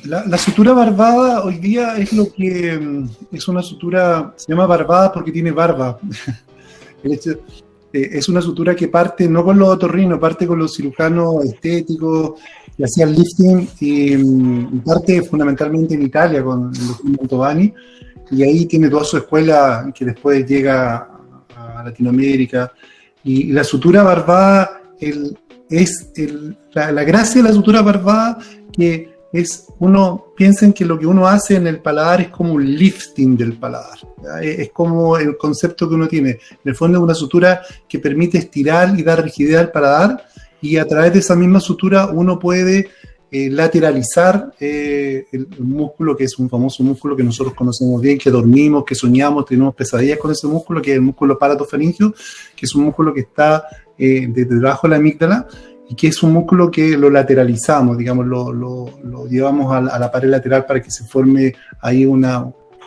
La sutura barbada hoy día es lo que es una sutura, se llama barbada porque tiene barba. Es una sutura que parte no con los otorrinos, parte con los cirujanos estéticos que hacían lifting y parte fundamentalmente en Italia con el doctor Mantovani, y ahí tiene toda su escuela que después llega a Latinoamérica. Y la sutura barbada, la gracia de la sutura barbada que piensen que lo que uno hace en el paladar es como un lifting del paladar, ¿ya? Es como el concepto que uno tiene. En el fondo es una sutura que permite estirar y dar rigidez al paladar, y a través de esa misma sutura uno puede lateralizar el músculo, que es un famoso músculo que nosotros conocemos bien, que dormimos, que soñamos, tenemos pesadillas con ese músculo, que es el músculo palatofaringeo, que es un músculo que está debajo de la amígdala, y que es un músculo que lo lateralizamos, digamos, lo llevamos a la pared lateral para que se forme ahí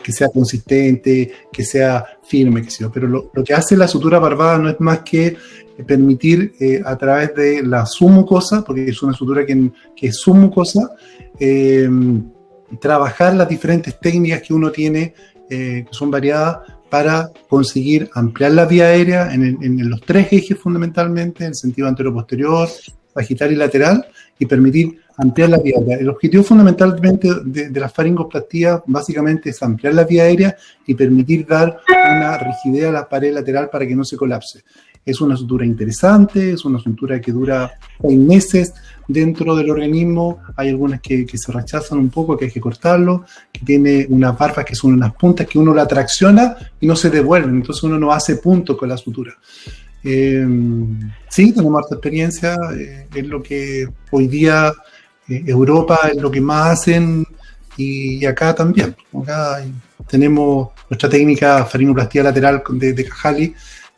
que sea consistente, que sea firme, que sea. Pero lo que hace la sutura barbada no es más que permitir a través de la submucosa, porque es una sutura que es submucosa, trabajar las diferentes técnicas que uno tiene, que son variadas, para conseguir ampliar la vía aérea en los 3 ejes fundamentalmente, en el sentido anteroposterior, sagital y lateral, y permitir ampliar la vía aérea. El objetivo fundamentalmente de la faringoplastía básicamente es ampliar la vía aérea y permitir dar una rigidez a la pared lateral para que no se colapse. Es una sutura interesante, es una sutura que dura 6 meses dentro del organismo. Hay algunas que se rechazan un poco, que hay que cortarlo, que tiene unas barbas que son unas puntas que uno la tracciona y no se devuelven, entonces uno no hace punto con la sutura. Sí, tenemos harta experiencia, es lo que hoy día Europa es lo que más hacen, y acá también. Acá tenemos nuestra técnica faringoplastía lateral de Cajali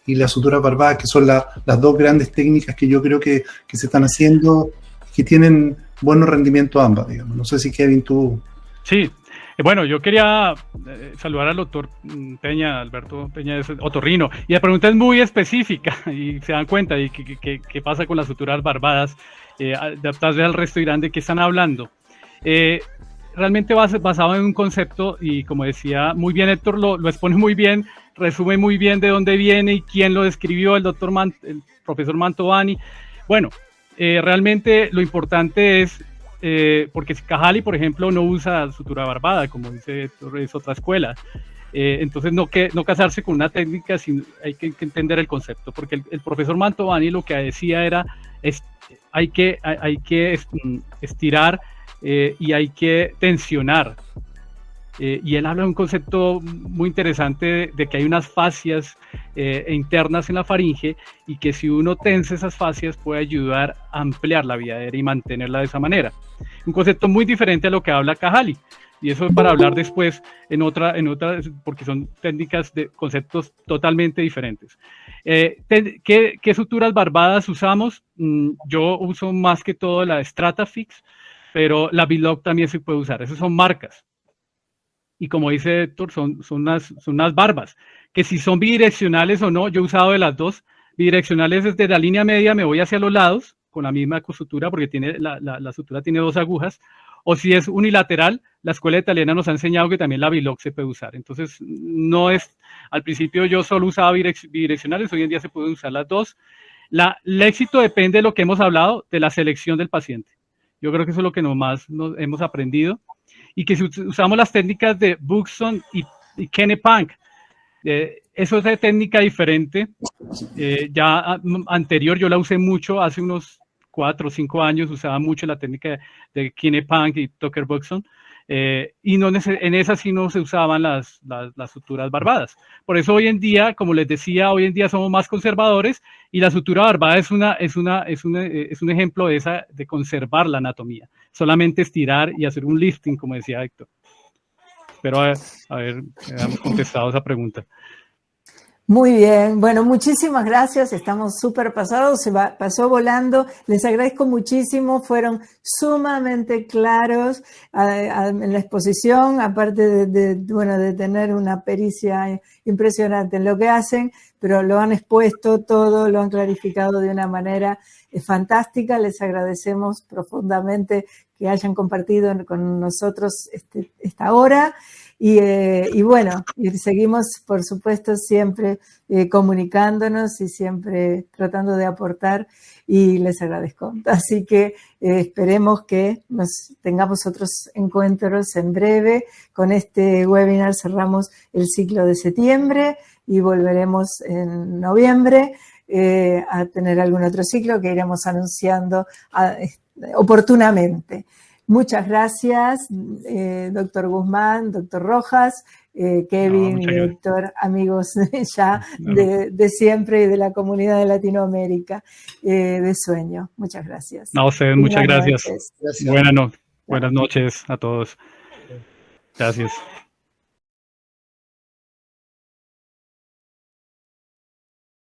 y la sutura barbada, que son las 2 grandes técnicas que yo creo que se están haciendo, que tienen buenos rendimientos ambas, digamos. No sé si Kevin, tú... Sí, bueno, yo quería saludar al doctor Peña, Alberto Peña, es otorrino, y la pregunta es muy específica, y se dan cuenta de qué pasa con las suturas barbadas, adaptadas al resto dirán de qué están hablando. Realmente basado en un concepto, y como decía muy bien Héctor, lo expone muy bien, resume muy bien de dónde viene y quién lo describió, el profesor Mantovani. Bueno, realmente lo importante es, porque Cajali, por ejemplo, no usa sutura barbada, como dice Héctor, es otra escuela. Entonces no casarse con una técnica, sino hay que entender el concepto, porque el profesor Mantovani lo que decía era, hay que estirar y hay que tensionar. Y él habla de un concepto muy interesante de que hay unas fascias internas en la faringe, y que si uno tensa esas fascias puede ayudar a ampliar la vía aérea y mantenerla de esa manera. Un concepto muy diferente a lo que habla Cajali, y eso es para hablar después en otra, porque son técnicas de conceptos totalmente diferentes. ¿Qué suturas barbadas usamos? Yo uso más que todo la Stratafix, pero la Biloc también se puede usar. Esas son marcas. Y como dice Héctor, son unas barbas, que si son bidireccionales o no, yo he usado de las 2. Bidireccionales, desde la línea media me voy hacia los lados, con la misma sutura, porque la sutura tiene 2 agujas, o si es unilateral, la escuela italiana nos ha enseñado que también la Biloc se puede usar. Entonces, no es, al principio yo solo usaba bidireccionales, hoy en día se pueden usar las 2. El éxito depende de lo que hemos hablado, de la selección del paciente. Yo creo que eso es lo que más nos hemos aprendido. Y que si usamos las técnicas de Buxton y Kennepunk, eso es de técnica diferente. Ya anterior yo la usé mucho, hace unos 4 o 5 años usaba mucho la técnica de Kennepunk y Tucker Buxton. y no en esas sí no se usaban las suturas barbadas. Por eso hoy en día, como les decía, hoy en día somos más conservadores y la sutura barbada es un ejemplo de conservar la anatomía, solamente estirar y hacer un lifting, como decía Héctor. Espero haber contestado esa pregunta. Muy bien, bueno, muchísimas gracias, estamos súper pasados, pasó volando, les agradezco muchísimo, fueron sumamente claros en la exposición, aparte de tener una pericia impresionante en lo que hacen, pero lo han expuesto todo, lo han clarificado de una manera fantástica, les agradecemos profundamente que hayan compartido con nosotros esta hora. Y bueno, y seguimos, por supuesto, siempre comunicándonos y siempre tratando de aportar y les agradezco. Así que esperemos que tengamos otros encuentros en breve. Con este webinar cerramos el ciclo de septiembre y volveremos en noviembre a tener algún otro ciclo que iremos anunciando oportunamente. Muchas gracias, doctor Guzmán, doctor Rojas, Kevin y Héctor, amigos ya de siempre y de la comunidad de Latinoamérica de Sueño. Muchas gracias. No, ustedes, muchas gracias. Buenas noches a todos. Gracias.